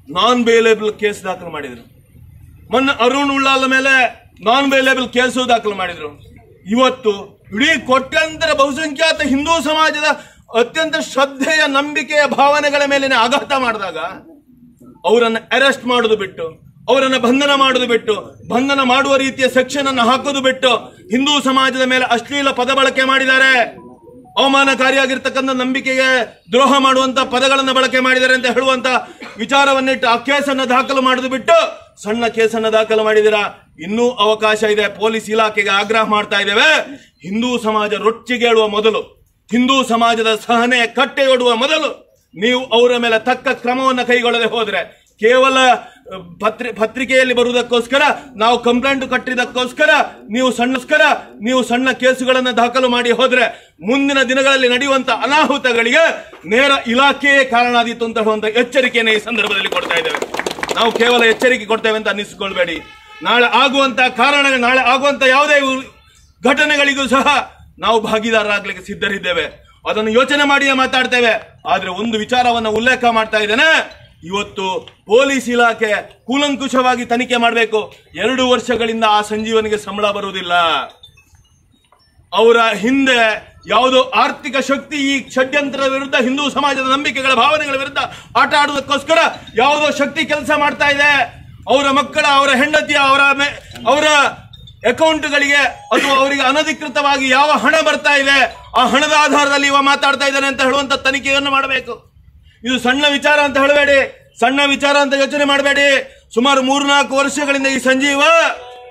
ನಾನ್ ಬೇಲೇಬಲ್ ಕೇಸ್ ದಾಖಲು ಮಾಡಿದ್ರು. ಮೊನ್ನೆ ಅರುಣ್ ಉಳ್ಳಾಲ ಮೇಲೆ ನಾನ್ ಬೇಲೇಬಲ್ ಕೇಸು ದಾಖಲು ಮಾಡಿದ್ರು. ಇವತ್ತು ಇಡೀ ಕೋಟ್ಯಾಂತರ ಬಹುಸಂಖ್ಯಾತ ಹಿಂದೂ ಸಮಾಜದ ಅತ್ಯಂತ ಶ್ರದ್ಧೆಯ, ನಂಬಿಕೆಯ ಭಾವನೆಗಳ ಮೇಲಿನ ಆಘಾತ ಮಾಡಿದಾಗ ಅವರನ್ನು ಅರೆಸ್ಟ್ ಮಾಡೋದು ಬಿಟ್ಟು, ಅವರನ್ನು ಬಂಧನ ಮಾಡೋದು ಬಿಟ್ಟು, ಬಂಧನ ಮಾಡುವ ರೀತಿಯ ಸೆಕ್ಷನ್ ಅನ್ನು ಹಾಕೋದು ಬಿಟ್ಟು ಹಿಂದೂ ಸಮಾಜದ ಮೇಲೆ ಅಶ್ಲೀಲ ಪದ ಬಳಕೆ ಮಾಡಿದ್ದಾರೆ. ಅವಮಾನಕಾರಿಯಾಗಿರ್ತಕ್ಕಂಥ ನಂಬಿಕೆಗೆ ದ್ರೋಹ ಮಾಡುವಂತ ಪದಗಳನ್ನು ಬಳಕೆ ಮಾಡಿದ್ದಾರೆ ಅಂತ ಹೇಳುವಂತ ವಿಚಾರವನ್ನಿಟ್ಟು ಆ ಕೇಸನ್ನು ದಾಖಲು ಮಾಡೋದು ಬಿಟ್ಟು ಸಣ್ಣ ಕೇಸನ್ನು ದಾಖಲು ಮಾಡಿದಿರಾ. ಇನ್ನೂ ಅವಕಾಶ ಇದೆ. ಪೊಲೀಸ್ ಇಲಾಖೆಗೆ ಆಗ್ರಹ ಮಾಡ್ತಾ ಇದ್ದೇವೆ, ಹಿಂದೂ ಸಮಾಜ ರೊಚ್ಚಿಗೇಳುವ ಮೊದಲು, ಹಿಂದೂ ಸಮಾಜದ ಸಹನೆ ಕಟ್ಟೆಯೊಡುವ ಮೊದಲು ನೀವು ಅವರ ಮೇಲೆ ತಕ್ಕ ಕ್ರಮವನ್ನು ಕೈಗೊಳ್ಳದೆ ಹೋದ್ರೆ, ಕೇವಲ ಪತ್ರಿಕೆಯಲ್ಲಿ ಬರುವುದಕ್ಕೋಸ್ಕರ, ನಾವು ಕಂಪ್ಲೇಂಟ್ ಕಟ್ಟಿದಕ್ಕೋಸ್ಕರ ನೀವು ಸಣ್ಣ ಕೇಸುಗಳನ್ನು ದಾಖಲು ಮಾಡಿ ಹೋದ್ರೆ ಮುಂದಿನ ದಿನಗಳಲ್ಲಿ ನಡೆಯುವಂತ ಅನಾಹುತಗಳಿಗೆ ನೇರ ಇಲಾಖೆಯೇ ಕಾರಣಾದೀತು ಅಂತ ಹೇಳುವಂತ ಎಚ್ಚರಿಕೆಯನ್ನು ಈ ಸಂದರ್ಭದಲ್ಲಿ ಕೊಡ್ತಾ ಇದ್ದೇವೆ. ನಾವು ಕೇವಲ ಎಚ್ಚರಿಕೆ ಕೊಡ್ತೇವೆ ಅಂತ ಅನ್ನಿಸಿಕೊಳ್ಬೇಡಿ. ನಾಳೆ ಆಗುವಂತ ಯಾವುದೇ ಘಟನೆಗಳಿಗೂ ಸಹ ನಾವು ಭಾಗಿದಾರರಾಗ್ಲಿಕ್ಕೆ ಸಿದ್ಧರಿದ್ದೇವೆ. ಅದನ್ನು ಯೋಚನೆ ಮಾಡಿಯೇ ಮಾತಾಡ್ತೇವೆ. ಆದ್ರೆ ಒಂದು ವಿಚಾರವನ್ನು ಉಲ್ಲೇಖ ಮಾಡ್ತಾ ಇದ್ದೇನೆ, ಇವತ್ತು ಪೊಲೀಸ್ ಇಲಾಖೆ ಕೂಲಂಕುಷವಾಗಿ ತನಿಖೆ ಮಾಡಬೇಕು. 2 ವರ್ಷಗಳಿಂದ ಆ ಸಂಜೀವನಿಗೆ ಸಂಬಳ ಬರುವುದಿಲ್ಲ. ಅವರ ಹಿಂದೆ ಯಾವುದೋ ಆರ್ಥಿಕ ಶಕ್ತಿ ಈ ಷಡ್ಯಂತ್ರದ ವಿರುದ್ಧ, ಹಿಂದೂ ಸಮಾಜದ ನಂಬಿಕೆಗಳ ಭಾವನೆಗಳ ವಿರುದ್ಧ ಆಟ ಆಡುವುದಕ್ಕೋಸ್ಕರ ಯಾವುದೋ ಶಕ್ತಿ ಕೆಲಸ ಮಾಡ್ತಾ ಇದೆ. ಅವರ ಮಕ್ಕಳ, ಅವರ ಹೆಂಡತಿಯ, ಅವರ ಅಕೌಂಟ್ಗಳಿಗೆ ಅಥವಾ ಅವರಿಗೆ ಅನಧಿಕೃತವಾಗಿ ಯಾವ ಹಣ ಬರ್ತಾ ಇದೆ, ಆ ಹಣದ ಆಧಾರದಲ್ಲಿ ಇವ ಮಾತಾಡ್ತಾ ಇದ್ದಾನೆ ಅಂತ ಹೇಳುವಂತ ತನಿಖೆಯನ್ನು ಮಾಡಬೇಕು. ಇದು ಸಣ್ಣ ವಿಚಾರ ಅಂತ ಹೇಳಬೇಡಿ, ಸಣ್ಣ ವಿಚಾರ ಅಂತ ಯೋಚನೆ ಮಾಡಬೇಡಿ. ಸುಮಾರು 3-4 ವರ್ಷಗಳಿಂದ ಈ ಸಂಜೀವ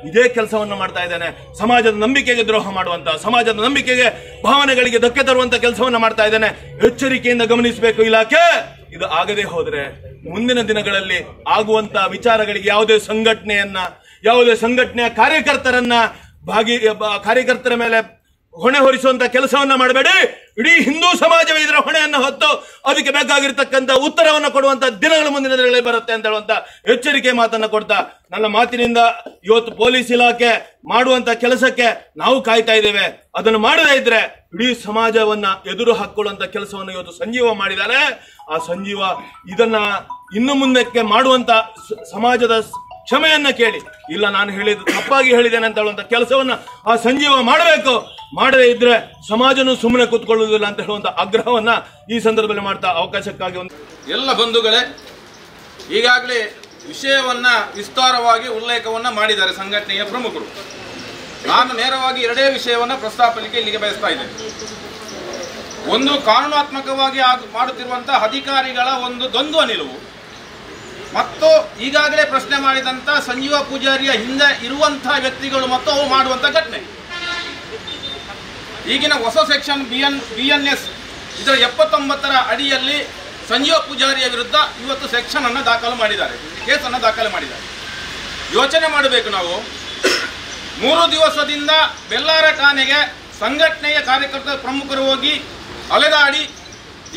ಇದೇ ಕೆಲಸವನ್ನು ಮಾಡ್ತಾ ಇದ್ದಾನೆ. ಸಮಾಜದ ನಂಬಿಕೆಗೆ ದ್ರೋಹ ಮಾಡುವಂತ, ಸಮಾಜದ ನಂಬಿಕೆಗೆ, ಭಾವನೆಗಳಿಗೆ ಧಕ್ಕೆ ತರುವಂತ ಕೆಲಸವನ್ನು ಮಾಡ್ತಾ ಇದ್ದಾನೆ. ಎಚ್ಚರಿಕೆಯಿಂದ ಗಮನಿಸಬೇಕು ಇಲಾಖೆ. ಇದು ಆಗದೆ ಹೋದ್ರೆ ಮುಂದಿನ ದಿನಗಳಲ್ಲಿ ಆಗುವಂತ ವಿಚಾರಗಳಿಗೆ ಯಾವುದೇ ಸಂಘಟನೆಯ ಕಾರ್ಯಕರ್ತರ ಮೇಲೆ ಹೊಣೆ ಹೊರಿಸುವಂತ ಕೆಲಸವನ್ನ ಮಾಡಬೇಡಿ. ಇಡೀ ಹಿಂದೂ ಸಮಾಜವೇ ಇದರ ಹೊಣೆಯನ್ನು ಹೊತ್ತು ಅದಕ್ಕೆ ಬೇಕಾಗಿರ್ತಕ್ಕಂಥ ಉತ್ತರವನ್ನು ಕೊಡುವಂತ ದಿನಗಳು ಮುಂದಿನ ದಿನಗಳಲ್ಲಿ ಬರುತ್ತೆ ಅಂತ ಹೇಳುವಂತ ಎಚ್ಚರಿಕೆ ಮಾತನ್ನ ಕೊಡ್ತಾ, ನನ್ನ ಮಾತಿನಿಂದ ಇವತ್ತು ಪೊಲೀಸ್ ಇಲಾಖೆ ಮಾಡುವಂತ ಕೆಲಸಕ್ಕೆ ನಾವು ಕಾಯ್ತಾ ಇದ್ದೇವೆ. ಅದನ್ನು ಮಾಡದೇ ಇದ್ರೆ ಇಡೀ ಸಮಾಜವನ್ನ ಎದುರು ಹಾಕೊಳ್ಳುವಂತ ಕೆಲಸವನ್ನು ಇವತ್ತು ಸಂಜೀವ ಮಾಡಿದ್ದಾರೆ. ಆ ಸಂಜೀವ ಇದನ್ನ ಇನ್ನು ಮುಂದಕ್ಕೆ ಮಾಡುವಂತ ಸಮಾಜದ ಕ್ಷಮೆಯನ್ನ ಕೇಳಿ, ಇಲ್ಲ ನಾನು ಹೇಳಿದ್ದು ತಪ್ಪಾಗಿ ಹೇಳಿದ್ದೇನೆ ಅಂತ ಹೇಳುವಂತ ಕೆಲಸವನ್ನ ಆ ಸಂಜೀವ ಮಾಡಬೇಕು. ಮಾಡದೇ ಇದ್ರೆ ಸಮಾಜನೂ ಸುಮ್ಮನೆ ಕೂತ್ಕೊಳ್ಳುವುದಿಲ್ಲ ಅಂತ ಹೇಳುವಂತ ಆಗ್ರಹವನ್ನ ಈ ಸಂದರ್ಭದಲ್ಲಿ ಮಾಡ್ತಾ ಅವಕಾಶಕ್ಕಾಗಿ
ಎಲ್ಲ ಬಂಧುಗಳೇ, ಈಗಾಗಲೇ ವಿಷಯವನ್ನ ವಿಸ್ತಾರವಾಗಿ ಉಲ್ಲೇಖವನ್ನ ಮಾಡಿದ್ದಾರೆ ಸಂಘಟನೆಯ ಪ್ರಮುಖರು. ನಾನು ನೇರವಾಗಿ 2 ವಿಷಯವನ್ನ ಪ್ರಸ್ತಾಪಲಿಕ್ಕೆ ಇಲ್ಲಿಗೆ ಬಯಸ್ತಾ ಇದ್ದೇನೆ. ಒಂದು, ಕಾನೂನಾತ್ಮಕವಾಗಿ ಮಾಡುತ್ತಿರುವಂತಹ ಅಧಿಕಾರಿಗಳ ಒಂದು ದ್ವಂದ್ವ ನಿಲುವು, ಮತ್ತು ಈಗಾಗಲೇ ಪ್ರಶ್ನೆ ಮಾಡಿದಂಥ ಸಂಜೀವ ಪೂಜಾರಿಯ ಹಿಂದೆ ಇರುವಂತಹ ವ್ಯಕ್ತಿಗಳು ಮತ್ತು ಅವು ಮಾಡುವಂಥ ಘಟನೆ. ಈಗಿನ ಹೊಸ ಸೆಕ್ಷನ್ BNS ಇದರ 79ರ ಅಡಿಯಲ್ಲಿ ಸಂಜೀವ ಪೂಜಾರಿಯ ವಿರುದ್ಧ ಇವತ್ತು ಸೆಕ್ಷನ್ ಅನ್ನು ದಾಖಲು ಮಾಡಿದ್ದಾರೆ, ಕೇಸನ್ನು ದಾಖಲು ಮಾಡಿದ್ದಾರೆ. ಯೋಚನೆ ಮಾಡಬೇಕು ನಾವು. 3 ದಿವಸದಿಂದ ಬೆಲ್ಲಾರ ಠಾಣೆಗೆ ಸಂಘಟನೆಯ ಕಾರ್ಯಕರ್ತರ ಪ್ರಮುಖರು ಹೋಗಿ ಅಲೆದಾಡಿ,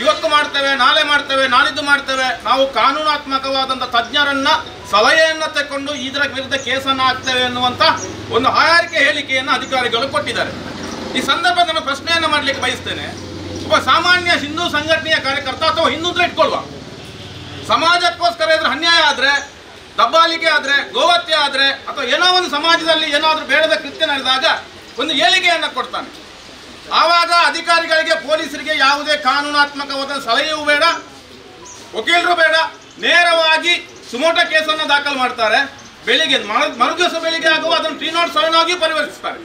ಇವತ್ತು ಮಾಡ್ತೇವೆ, ನಾಳೆ ಮಾಡ್ತೇವೆ, ನಾಳಿದ್ದು ಮಾಡ್ತೇವೆ, ನಾವು ಕಾನೂನಾತ್ಮಕವಾದಂಥ ತಜ್ಞರನ್ನ ಸಲಹೆಯನ್ನು ತಗೊಂಡು ಇದರ ವಿರುದ್ಧ ಕೇಸನ್ನು ಹಾಕ್ತೇವೆ ಎನ್ನುವಂಥ ಒಂದು ಆಯಾರಿಕೆ ಹೇಳಿಕೆಯನ್ನು ಅಧಿಕಾರಿಗಳು ಕೊಟ್ಟಿದ್ದಾರೆ. ಈ ಸಂದರ್ಭದಲ್ಲಿ ನಾನು ಪ್ರಶ್ನೆಯನ್ನು ಮಾಡಲಿಕ್ಕೆ ಬಯಸ್ತೇನೆ. ಒಬ್ಬ ಸಾಮಾನ್ಯ ಹಿಂದೂ ಸಂಘಟನೆಯ ಕಾರ್ಯಕರ್ತ ಅಥವಾ ಹಿಂದುತ್ವ ಇಟ್ಕೊಳ್ಳುವ, ಸಮಾಜಕ್ಕೋಸ್ಕರ ಇದ್ರ ಅನ್ಯಾಯ ಆದರೆ, ದಬ್ಬಾಳಿಕೆ ಆದರೆ, ಗೋಹತ್ಯೆ ಆದರೆ, ಅಥವಾ ಏನೋ ಒಂದು ಸಮಾಜದಲ್ಲಿ ಏನಾದರೂ ಬೇಡದ ಕೃತ್ಯ ನಡೆದಾಗ ಒಂದು ಹೇಳಿಕೆಯನ್ನು ಕೊಡ್ತಾನೆ. ಆವಾಗ ಅಧಿಕಾರಿಗಳಿಗೆ, ಪೊಲೀಸರಿಗೆ ಯಾವುದೇ ಕಾನೂನಾತ್ಮಕವಾದ ಸಲಹೆಯೂ ಬೇಡ, ವಕೀಲರು ಬೇಡ, ನೇರವಾಗಿ ಸುಮೋಟೋ ಕೇಸನ್ನು ದಾಖಲು ಮಾಡ್ತಾರೆ. ಬೆಳಿಗ್ಗೆ ಮರುದಿವಸ ಬೆಳಿಗ್ಗೆ ಆಗುವ ಅದನ್ನು 307 ಆಗಿ ಪರಿವರ್ತಿಸ್ತಾರೆ.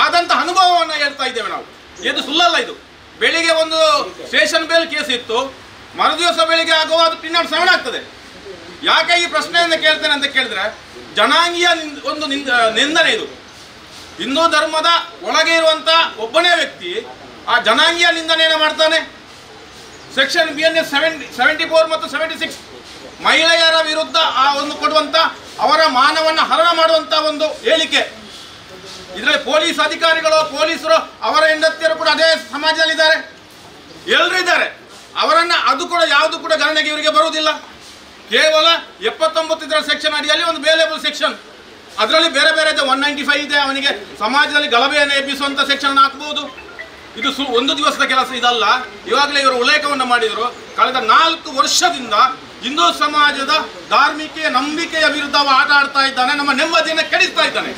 ಆದಂಥ ಅನುಭವವನ್ನು ಹೇಳ್ತಾ ಇದ್ದೇವೆ ನಾವು. ಇದು ಸುಳ್ಳಲ್ಲ. ಇದು ಬೆಳಿಗ್ಗೆ ಒಂದು ಸ್ಟೇಷನ್ ಬೇಲ್ ಕೇಸ್ ಇತ್ತು, ಮರುದಿವಸ ಬೆಳಿಗ್ಗೆ ಆಗುವ ಅದು 307 ಆಗ್ತದೆ. ಯಾಕೆ ಈ ಪ್ರಶ್ನೆಯನ್ನು ಕೇಳ್ತೇನೆ ಅಂತ ಕೇಳಿದ್ರೆ, ಜನಾಂಗೀಯ ಒಂದು ನಿಂದನೆ ಇದು. ಹಿಂದೂ ಧರ್ಮದ ಒಳಗೆ ಇರುವಂತ ಒಬ್ಬನೇ ವ್ಯಕ್ತಿ ಆ ಜನಾಂಗೀಯ ನಿಂದನೆಯನ್ನು ಮಾಡ್ತಾನೆ. ಸೆಕ್ಷನ್ BNS 74 ಮತ್ತು 76 ಮಹಿಳೆಯರ ವಿರುದ್ಧ ಆ ಒಂದು ಕೊಡುವಂತ, ಅವರ ಮಾನವನ್ನ ಹರಣ ಮಾಡುವಂತ ಒಂದು ಹೇಳಿಕೆ. ಇದರಲ್ಲಿ ಪೊಲೀಸ್ ಅಧಿಕಾರಿಗಳು, ಪೊಲೀಸರು, ಅವರ ಹೆಂಡತಿಯರು ಕೂಡ ಅದೇ ಸಮಾಜದಲ್ಲಿದ್ದಾರೆ, ಎಲ್ಲರೂ ಇದ್ದಾರೆ. ಅವರನ್ನ ಅದು ಕೂಡ ಯಾವುದು ಕೂಡ ಗಣನೆಗೆ ಇವರಿಗೆ ಬರುವುದಿಲ್ಲ. ಕೇವಲ 79 ಇದರ ಸೆಕ್ಷನ್ ಅಡಿಯಲ್ಲಿ ಒಂದು ಬೇಲೇಬಲ್ ಸೆಕ್ಷನ್, ಅದರಲ್ಲಿ ಬೇರೆ ಬೇರೆ ಇದೆ. 195 ಇದೆ, ಅವನಿಗೆ ಸಮಾಜದಲ್ಲಿ ಗಲಭೆಯನ್ನು ಎಬ್ಬಿಸುವಂತ ಸೆಕ್ಷನ್ ಹಾಕಬಹುದು. ಇದು ಒಂದು ದಿವಸದ ಕೆಲಸ ಇದಲ್ಲ. ಇವಾಗಲೇ ಇವರು ಉಲ್ಲೇಖವನ್ನು ಮಾಡಿದರು. ಕಳೆದ 4 ವರ್ಷದಿಂದ ಹಿಂದೂ ಸಮಾಜದ ಧಾರ್ಮಿಕ ನಂಬಿಕೆಯ ವಿರುದ್ಧ ಆಟ ಆಡ್ತಾ ಇದ್ದಾನೆ. ನಮ್ಮ ನೆಮ್ಮದಿಯನ್ನು ಕೆಡಿಸ್ತಾ ಇದ್ದಾನೆ,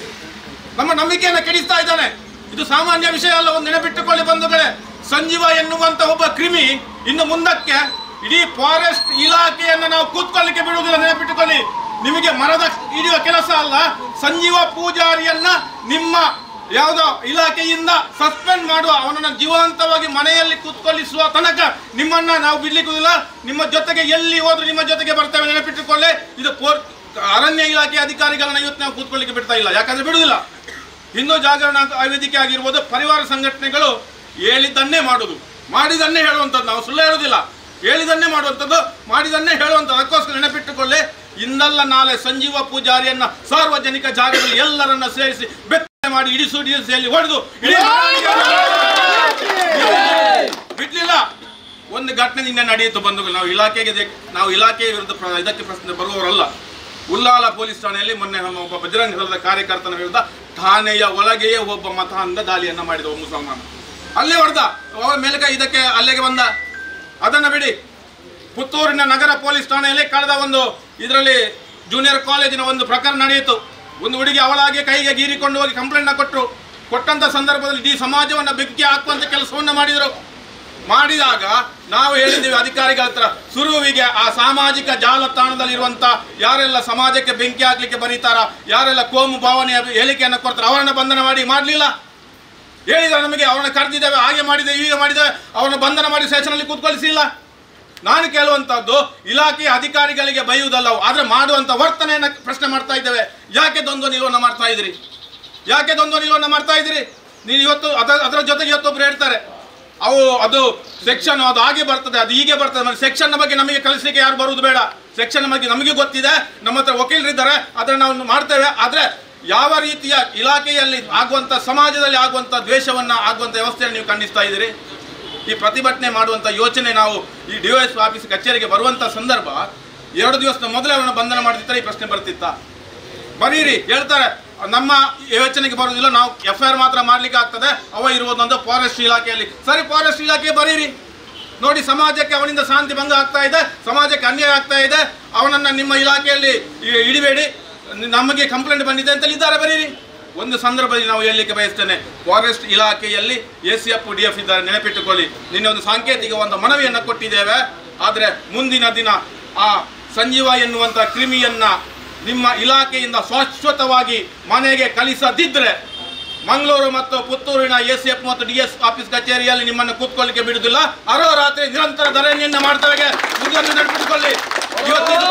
ನಮ್ಮ ನಂಬಿಕೆಯನ್ನು ಕೆಡಿಸ್ತಾ ಇದ್ದಾನೆ. ಇದು ಸಾಮಾನ್ಯ ವಿಷಯ ಅಲ್ಲ. ಒಂದು ನೆನಪಿಟ್ಟುಕೊಳ್ಳಿ ಬಂಧುಗಳೇ, ಸಂಜೀವ ಎನ್ನುವಂತ ಒಬ್ಬ ಕ್ರಿಮಿ ಇನ್ನು ಮುಂದಕ್ಕೆ ಇಡೀ ಫಾರೆಸ್ಟ್ ಇಲಾಖೆಯನ್ನು ನಾವು ಕೂತ್ಕೊಳ್ಳಿಕ್ಕೆ ಬಿಡುವುದಿಲ್ಲ. ನೆನಪಿಟ್ಟುಕೊಳ್ಳಿ. ನಿಮಗೆ ಮರದ ಹಿಡಿಯುವ ಕೆಲಸ ಅಲ್ಲ, ಸಂಜೀವ ಪೂಜಾರಿಯನ್ನ ನಿಮ್ಮ ಯಾವುದೋ ಇಲಾಖೆಯಿಂದ ಸಸ್ಪೆಂಡ್ ಮಾಡುವ, ಅವನನ್ನು ಜೀವಂತವಾಗಿ ಮನೆಯಲ್ಲಿ ಕೂತ್ಕೊಳ್ಳಿಸುವ ತನಕ ನಿಮ್ಮನ್ನ ನಾವು ಬಿಡ್ಲಿಕ್ಕೂದಿಲ್ಲ. ನಿಮ್ಮ ಜೊತೆಗೆ ಎಲ್ಲಿ ಹೋದ್ರು ನಿಮ್ಮ ಜೊತೆಗೆ ಬರ್ತೇವೆ, ನೆನಪಿಟ್ಟುಕೊಳ್ಳಿ. ಇದು ಅರಣ್ಯ ಇಲಾಖೆ ಅಧಿಕಾರಿಗಳನ್ನ ಇವತ್ತು ನಾವು ಕೂತ್ಕೊಳ್ಳಿಕ್ಕೆ ಬಿಡ್ತಾ ಇಲ್ಲ, ಯಾಕಂದ್ರೆ ಬಿಡುವುದಿಲ್ಲ. ಹಿಂದೂ ಜಾಗರಣ ವೇದಿಕೆ ಆಗಿರ್ಬೋದು, ಪರಿವಾರ ಸಂಘಟನೆಗಳು ಹೇಳಿದ್ದನ್ನೇ ಮಾಡುದು, ಮಾಡಿದನ್ನೇ ಹೇಳುವಂಥದ್ದು. ನಾವು ಸುಳ್ಳು ಹೇಳುವುದಿಲ್ಲ, ಹೇಳಿದನ್ನೇ ಮಾಡುವಂಥದ್ದು, ಮಾಡಿದನ್ನೇ ಹೇಳುವಂಥದ್ದು. ಅದಕ್ಕೋಸ್ಕರ ನೆನಪಿಟ್ಟುಕೊಳ್ಳಿ, ಇನ್ನಲ್ಲ ನಾಳೆ ಸಂಜೀವ ಪೂಜಾರಿಯನ್ನ ಸಾರ್ವಜನಿಕ ಜಾಗದಲ್ಲಿ ಎಲ್ಲರನ್ನ ಸೇರಿಸಿ ಬೆತ್ತಲೆ ಮಾಡಿ ಇಡಿಸಿಯಲ್ಲಿ ಹೊಡೆದು ಬಿಡ್ಲಿಲ್ಲ. ಒಂದು ಘಟನೆ ನಿನ್ನೆ ನಡೆಯಿತು ಬಂಧುಗಳು. ನಾವು ಇಲಾಖೆಯ ವಿರುದ್ಧ ಇದಕ್ಕೆ ಪ್ರಶ್ನೆ ಬರುವವರಲ್ಲ. ಉಲ್ಲಾಲ ಪೊಲೀಸ್ ಠಾಣೆಯಲ್ಲಿ ಮೊನ್ನೆ ನಮ್ಮ ಒಬ್ಬ ಬಜರಂಗ ದಳದ ಕಾರ್ಯಕರ್ತನ ವಿರುದ್ಧ ಠಾಣೆಯ ಒಳಗೆಯೇ ಒಬ್ಬ ಮತಾಂಧ ದಾಳಿಯನ್ನ ಮಾಡಿದ ಒಬ್ಬ ಮುಸಲ್ಮಾನ. ಅಲ್ಲೇ ಹೊಡೆದ, ಅವರ ಮೇಲಕ ಇದಕ್ಕೆ ಅಲ್ಲಿಗೆ ಬಂದ. ಅದನ್ನ ಬಿಡಿ, ಪುತ್ತೂರಿನ ನಗರ ಪೊಲೀಸ್ ಠಾಣೆಯಲ್ಲಿ ಕಳೆದ ಒಂದು ಇದರಲ್ಲಿ ಜೂನಿಯರ್ ಕಾಲೇಜಿನ ಒಂದು ಪ್ರಕರಣ ನಡೆಯಿತು. ಒಂದು ಹುಡುಗಿ ಅವಳಾಗಿ ಕೈಗೆ ಗೀರಿಕೊಂಡು ಹೋಗಿ ಕಂಪ್ಲೇಂಟ್ ಕೊಟ್ಟಂತ ಸಂದರ್ಭದಲ್ಲಿ ಇಡೀ ಸಮಾಜವನ್ನ ಬೆಂಕಿ ಹಾಕುವಂತ ಕೆಲಸವನ್ನ ಮಾಡಿದಾಗ ನಾವು ಹೇಳಿದ್ದೀವಿ ಅಧಿಕಾರಿಗಳ ಹತ್ರ, ಸುರುವಿಗೆ ಆ ಸಾಮಾಜಿಕ ಜಾಲತಾಣದಲ್ಲಿರುವಂತ ಯಾರೆಲ್ಲ ಸಮಾಜಕ್ಕೆ ಬೆಂಕಿ ಹಾಕ್ಲಿಕ್ಕೆ ಬರೀತಾರ, ಯಾರೆಲ್ಲ ಕೋಮು ಭಾವನೆಯ ಹೇಳಿಕೆಯನ್ನು ಕೊಡ್ತಾರೆ, ಅವರನ್ನ ಬಂಧನ ಮಾಡಲಿಲ್ಲ. ಹೇಳಿದ ನಮಗೆ ಅವರನ್ನ ಕರೆದಿದ್ದೇವೆ, ಹಾಗೆ ಮಾಡಿದ್ದೇವೆ, ಹೀಗೆ ಮಾಡಿದ್ದೇವೆ, ಅವರನ್ನ ಬಂಧನ ಮಾಡಿ ಸ್ಟೇಷನಲ್ಲಿ ಕೂತ್ಕೊಳಿಸಿಲ್ಲ. ನಾನು ಕೇಳುವಂತಹದ್ದು, ಇಲಾಖೆಯ ಅಧಿಕಾರಿಗಳಿಗೆ ಬೈಯುವುದಲ್ಲ, ಆದ್ರೆ ಮಾಡುವಂತ ವರ್ತನೆಯನ್ನ ಪ್ರಶ್ನೆ ಮಾಡ್ತಾ ಇದ್ದೇವೆ. ಯಾಕೆ ದ್ವಂದ್ವ ನಿಲುವನ್ನು ಮಾಡ್ತಾ ಇದ್ದೀರಿ? ನೀವು ಇವತ್ತು ಅದರ ಜೊತೆಗೆ ಇವತ್ತೊಬ್ರು ಹೇಳ್ತಾರೆ, ಅದು ಸೆಕ್ಷನ್, ಅದು ಹಾಗೆ ಬರ್ತದೆ, ಅದು ಹೀಗೆ ಬರ್ತದೆ. ಸೆಕ್ಷನ್ ಬಗ್ಗೆ ನಮಗೆ ಕಲಿಸಲಿಕ್ಕೆ ಯಾರು ಬರುವುದು ಬೇಡ. ಸೆಕ್ಷನ್ ಬಗ್ಗೆ ನಮಗೆ ಗೊತ್ತಿದೆ, ನಮ್ಮ ಹತ್ರ ವಕೀಲರಿದ್ದಾರೆ, ಅದನ್ನು ನಾವು ಮಾಡ್ತೇವೆ. ಆದ್ರೆ ಯಾವ ರೀತಿಯ ಇಲಾಖೆಯಲ್ಲಿ ಆಗುವಂತ, ಸಮಾಜದಲ್ಲಿ ಆಗುವಂತ ದ್ವೇಷವನ್ನ ಆಗುವಂತ ವ್ಯವಸ್ಥೆಯನ್ನು ನೀವು ಖಂಡಿಸ್ತಾ ಇದ್ದೀರಿ. ಈ ಪ್ರತಿಭಟನೆ ಮಾಡುವಂತ ಯೋಚನೆ, ನಾವು ಈ ಡಿವೈಎಸ್ ಆಫೀಸ್ ಕಚೇರಿಗೆ ಬರುವಂತ ಸಂದರ್ಭ 2 ದಿವಸದ ಮೊದಲೇ ಅವರನ್ನು ಬಂಧನ ಮಾಡ್ತಿರ್ತಾರೆ, ಈ ಪ್ರಶ್ನೆ ಬರ್ತಿತ್ತ? ಬರೀರಿ ಹೇಳ್ತಾರೆ, ನಮ್ಮ ಯೋಚನೆಗೆ ಬರುವುದಿಲ್ಲ, ನಾವು FIR ಮಾತ್ರ ಮಾಡ್ಲಿಕ್ಕೆ ಆಗ್ತದೆ, ಅವ ಇರುವುದೊಂದು ಫಾರೆಸ್ಟ್ ಇಲಾಖೆಯಲ್ಲಿ. ಸರಿ, ಫಾರೆಸ್ಟ್ ಇಲಾಖೆ ಬರೀರಿ, ನೋಡಿ ಸಮಾಜಕ್ಕೆ ಅವನಿಂದ ಶಾಂತಿ ಭಂಗ ಆಗ್ತಾ ಇದೆ, ಸಮಾಜಕ್ಕೆ ಅನ್ಯಾಯ ಆಗ್ತಾ ಇದೆ, ಅವನನ್ನ ನಿಮ್ಮ ಇಲಾಖೆಯಲ್ಲಿ ಇಡಬೇಡಿ, ನಮಗೆ ಕಂಪ್ಲೇಂಟ್ ಬಂದಿದೆ ಅಂತ ಇದ್ದಾರೆ, ಬರೀರಿ. ಒಂದು ಸಂದರ್ಭದಲ್ಲಿ ನಾವು ಹೇಳಲಿಕ್ಕೆ ಬಯಸ್ತೇನೆ, ಫಾರೆಸ್ಟ್ ಇಲಾಖೆಯಲ್ಲಿ ACF DF ಇದ್ದಾರೆ, ನೆನಪಿಟ್ಟುಕೊಳ್ಳಿ. ನಿನ್ನೆ ಒಂದು ಸಾಂಕೇತಿಕ ಒಂದು ಮನವಿಯನ್ನು ಕೊಟ್ಟಿದ್ದೇವೆ. ಆದರೆ ಮುಂದಿನ ದಿನ ಆ ಸಂಜೀವ ಎನ್ನುವಂಥ ಕ್ರಿಮಿಯನ್ನ ನಿಮ್ಮ ಇಲಾಖೆಯಿಂದ ಶಾಶ್ವತವಾಗಿ ಮನೆಗೆ ಕಳಿಸದಿದ್ದರೆ ಮಂಗಳೂರು ಮತ್ತು ಪುತ್ತೂರಿನ ACF ಮತ್ತು DS ಆಫೀಸ್ ಕಚೇರಿಯಲ್ಲಿ ನಿಮ್ಮನ್ನು ಕೂತ್ಕೊಳ್ಳಿಕ್ಕೆ ಬಿಡುವುದಿಲ್ಲ. ಅಹೋರಾತ್ರಿ ನಿರಂತರ ಧರಣಿಯನ್ನ ಮಾಡ್ತೇವೆ. ನೆನಪಿಟ್ಟುಕೊಳ್ಳಿ, ಇವತ್ತಿದು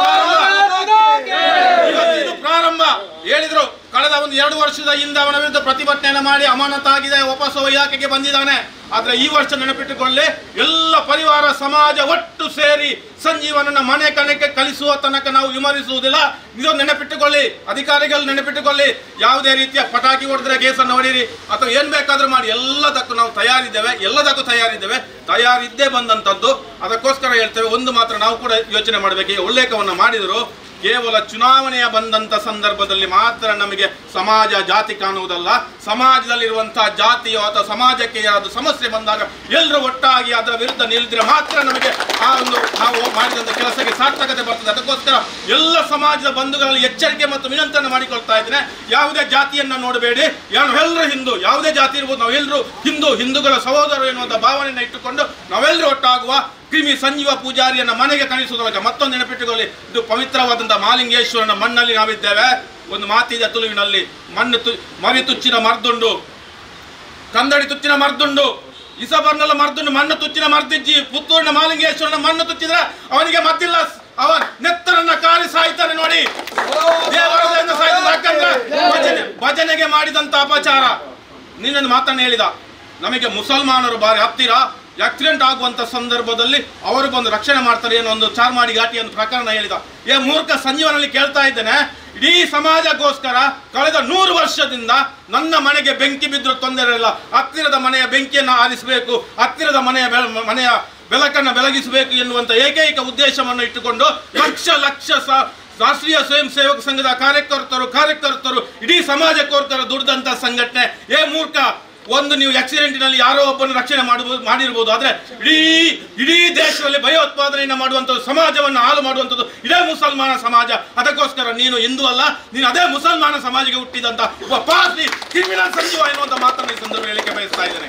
ಪ್ರಾರಂಭ. ಹೇಳಿದ್ರು, ಕಳೆದ ಒಂದು 2 ವರ್ಷದ ಹಿಂದೆ ಅವನ ವಿರುದ್ಧ ಪ್ರತಿಭಟನೆಯನ್ನು ಮಾಡಿ ಅಮಾನತಾಗಿದೆ, ವಾಪಸ್ ಇಲಾಖೆಗೆ ಬಂದಿದ್ದಾನೆ. ಆದ್ರೆ ಈ ವರ್ಷ ನೆನಪಿಟ್ಟುಕೊಳ್ಳಿ, ಎಲ್ಲ ಪರಿವಾರ ಸಮಾಜ ಒಟ್ಟು ಸೇರಿ ಸಂಜೀವನನ್ನ ಮನೆ ಕಣಕ್ಕೆ ಕಳಿಸುವ ತನಕ ನಾವು ವಿಮರ್ಶಿಸುವುದಿಲ್ಲ. ಇದು ನೆನಪಿಟ್ಟುಕೊಳ್ಳಿ, ಅಧಿಕಾರಿಗಳು ನೆನಪಿಟ್ಟುಕೊಳ್ಳಿ. ಯಾವುದೇ ರೀತಿಯ ಪಟಾಕಿ ಹೊಡೆದ್ರೆ ಕೇಸನ್ನು ಹೊಡೀರಿ ಅಥವಾ ಏನ್ ಬೇಕಾದ್ರೂ ಮಾಡಿ, ಎಲ್ಲದಕ್ಕೂ ನಾವು ತಯಾರಿದ್ದೇವೆ. ತಯಾರಿದ್ದೇ ಬಂದಂತದ್ದು. ಅದಕ್ಕೋಸ್ಕರ ಹೇಳ್ತೇವೆ, ಒಂದು ಮಾತ್ರ ನಾವು ಕೂಡ ಯೋಚನೆ ಮಾಡಬೇಕು. ಉಲ್ಲೇಖವನ್ನು ಮಾಡಿದ್ರು, ಕೇವಲ ಚುನಾವಣೆಯ ಬಂದಂತ ಸಂದರ್ಭದಲ್ಲಿ ಮಾತ್ರ ನಮಗೆ ಸಮಾಜ ಜಾತಿ ಕಾಣುವುದಲ್ಲ, ಸಮಾಜದಲ್ಲಿರುವಂತಹ ಜಾತಿಯ ಅಥವಾ ಸಮಾಜಕ್ಕೆ ಯಾವುದು ಸಮಸ್ಯೆ ಬಂದಾಗ ಎಲ್ಲರೂ ಒಟ್ಟಾಗಿ ಅದರ ವಿರುದ್ಧ ನಿಲ್ಲಿದ್ರೆ ಮಾತ್ರ ನಮಗೆ ಆ ಒಂದು ನಾವು ಮಾಡಿದಂತ ಕೆಲಸಕ್ಕೆ ಸಾರ್ಥಕತೆ ಬರ್ತದೆ. ಅದಕ್ಕೋಸ್ಕರ ಎಲ್ಲ ಸಮಾಜದ ಬಂಧುಗಳಲ್ಲಿ ಎಚ್ಚರಿಕೆ ಮತ್ತು ವಿನಂತಿಯನ್ನು ಮಾಡಿಕೊಳ್ತಾ ಇದ್ದೇನೆ. ಯಾವುದೇ ಜಾತಿಯನ್ನ ನೋಡಬೇಡಿ, ನಾವೆಲ್ಲರೂ ಹಿಂದೂ, ಯಾವುದೇ ಜಾತಿ ಇರ್ಬೋದು, ನಾವೆಲ್ಲರೂ ಹಿಂದೂಗಳ ಸಹೋದರರು ಎನ್ನುವಂಥ ಭಾವನೆಯನ್ನು ಇಟ್ಟುಕೊಂಡು ನಾವೆಲ್ಲರೂ ಒಟ್ಟಾಗುವ. ಕ್ರಿಮಿ ಸಂಜೀವ ಪೂಜಾರಿಯನ್ನ ಮನೆಗೆ ಕಳಿಸುವುದಕ್ಕೆ ಮತ್ತೊಂದು ನೆನಪಿಟ್ಟುಕೊಳ್ಳಿ, ಇದು ಪವಿತ್ರವಾದಂತಹ ಮಹಾಲಿಂಗೇಶ್ವರನ ಮಣ್ಣಲ್ಲಿ ನಾವಿದ್ದೇವೆ. ಒಂದು ಮಾತಿದೆ ತುಳುವಿನಲ್ಲಿ, ಮರಿ ತುಚ್ಚಿನ ಮರ್ದುಂಡು, ಕಂದಡಿ ತುಚ್ಚಿನ ಮರ್ದುಂಡು, ಇಸಬರ್ನಲ್ಲ ಮರ್ದುಂಡು, ಮಣ್ಣು ತುಚ್ಚಿನ ಮರ್ದಿಜ್ಜಿ. ಪುತ್ತೂರಿನ ಮಹಾಲಿಂಗೇಶ್ವರನ ಮಣ್ಣು ತುಚ್ಚಿದ್ರೆ ಅವನಿಗೆ ಮದ್ದಿಲ್ಲ, ಅವ ನೆತ್ತರನ್ನ ಕಾಲಿ ಸಾಯ್ತಾನೆ ನೋಡಿ. ದೇವರದಿಂದ ಸಾಯ್ತದೆ, ಯಾಕಂದ್ರೆ ಭಜನೆಗೆ ಮಾಡಿದಂತ ಅಪಚಾರ. ನೀನೊಂದು ಮಾತನ್ನು ಹೇಳಿದ, ನಮಗೆ ಮುಸಲ್ಮಾನರು ಬಾರಿ ಹತ್ತಿರ, ಆಕ್ಸಿಡೆಂಟ್ ಆಗುವಂತ ಸಂದರ್ಭದಲ್ಲಿ ಅವರು ಬಂದು ರಕ್ಷಣೆ ಮಾಡ್ತಾರೆ ಏನೋ ಒಂದು ಚಾರ್ಮಾಡಿ ಘಾಟಿ ಒಂದು ಪ್ರಕರಣ ಹೇಳಿದ. ಮೂರ್ಖ ಸಂಜೀವನಲ್ಲಿ ಕೇಳ್ತಾ ಇದ್ದೇನೆ, ಇಡೀ ಸಮಾಜಕ್ಕೋಸ್ಕರ ಕಳೆದ 100 ವರ್ಷದಿಂದ ನನ್ನ ಮನೆಗೆ ಬೆಂಕಿ ಬಿದ್ದರೂ ತೊಂದರೆ ಇಲ್ಲ, ಹತ್ತಿರದ ಮನೆಯ ಬೆಂಕಿಯನ್ನು ಆರಿಸಬೇಕು, ಹತ್ತಿರದ ಮನೆಯ ಬೆಳಕನ್ನು ಬೆಳಗಿಸಬೇಕು ಎನ್ನುವಂತ ಏಕೈಕ ಉದ್ದೇಶವನ್ನು ಇಟ್ಟುಕೊಂಡು ಲಕ್ಷ ರಾಷ್ಟ್ರೀಯ ಸ್ವಯಂ ಸೇವಕ ಸಂಘದ ಕಾರ್ಯಕರ್ತರು ಇಡೀ ಸಮಾಜಕ್ಕೋಸ್ಕರ ದುಡಿದಂತ ಸಂಘಟನೆ. ಮೂರ್ಖ, ಒಂದು ನೀವು ಆಕ್ಸಿಡೆಂಟ್ನಲ್ಲಿ ಯಾರೋ ಒಬ್ಬನ ರಕ್ಷಣೆ ಮಾಡಿರ್ಬೋದು, ಆದ್ರೆ ಇಡೀ ದೇಶದಲ್ಲಿ ಭಯೋತ್ಪಾದನೆಯನ್ನು ಮಾಡುವಂಥದ್ದು, ಸಮಾಜವನ್ನು ಹಾಳು ಮಾಡುವಂಥದ್ದು ಇದೇ ಮುಸಲ್ಮಾನ ಸಮಾಜ. ಅದಕ್ಕೋಸ್ಕರ ನೀನು ಹಿಂದೂ ಅಲ್ಲ, ನೀನು ಅದೇ ಮುಸಲ್ಮಾನ ಸಮಾಜಕ್ಕೆ ಹುಟ್ಟಿದಂತ ಒಬ್ಬ ಪಾಪಿ ಕ್ರಿಮಿನಲ್ ಸಂಜೀವ ಎನ್ನುವಂತ ಮಾತನ್ನು ಈ ಸಂದರ್ಭ ಹೇಳಿಕೆ ಬಯಸ್ತಾ ಇದ್ದೇನೆ.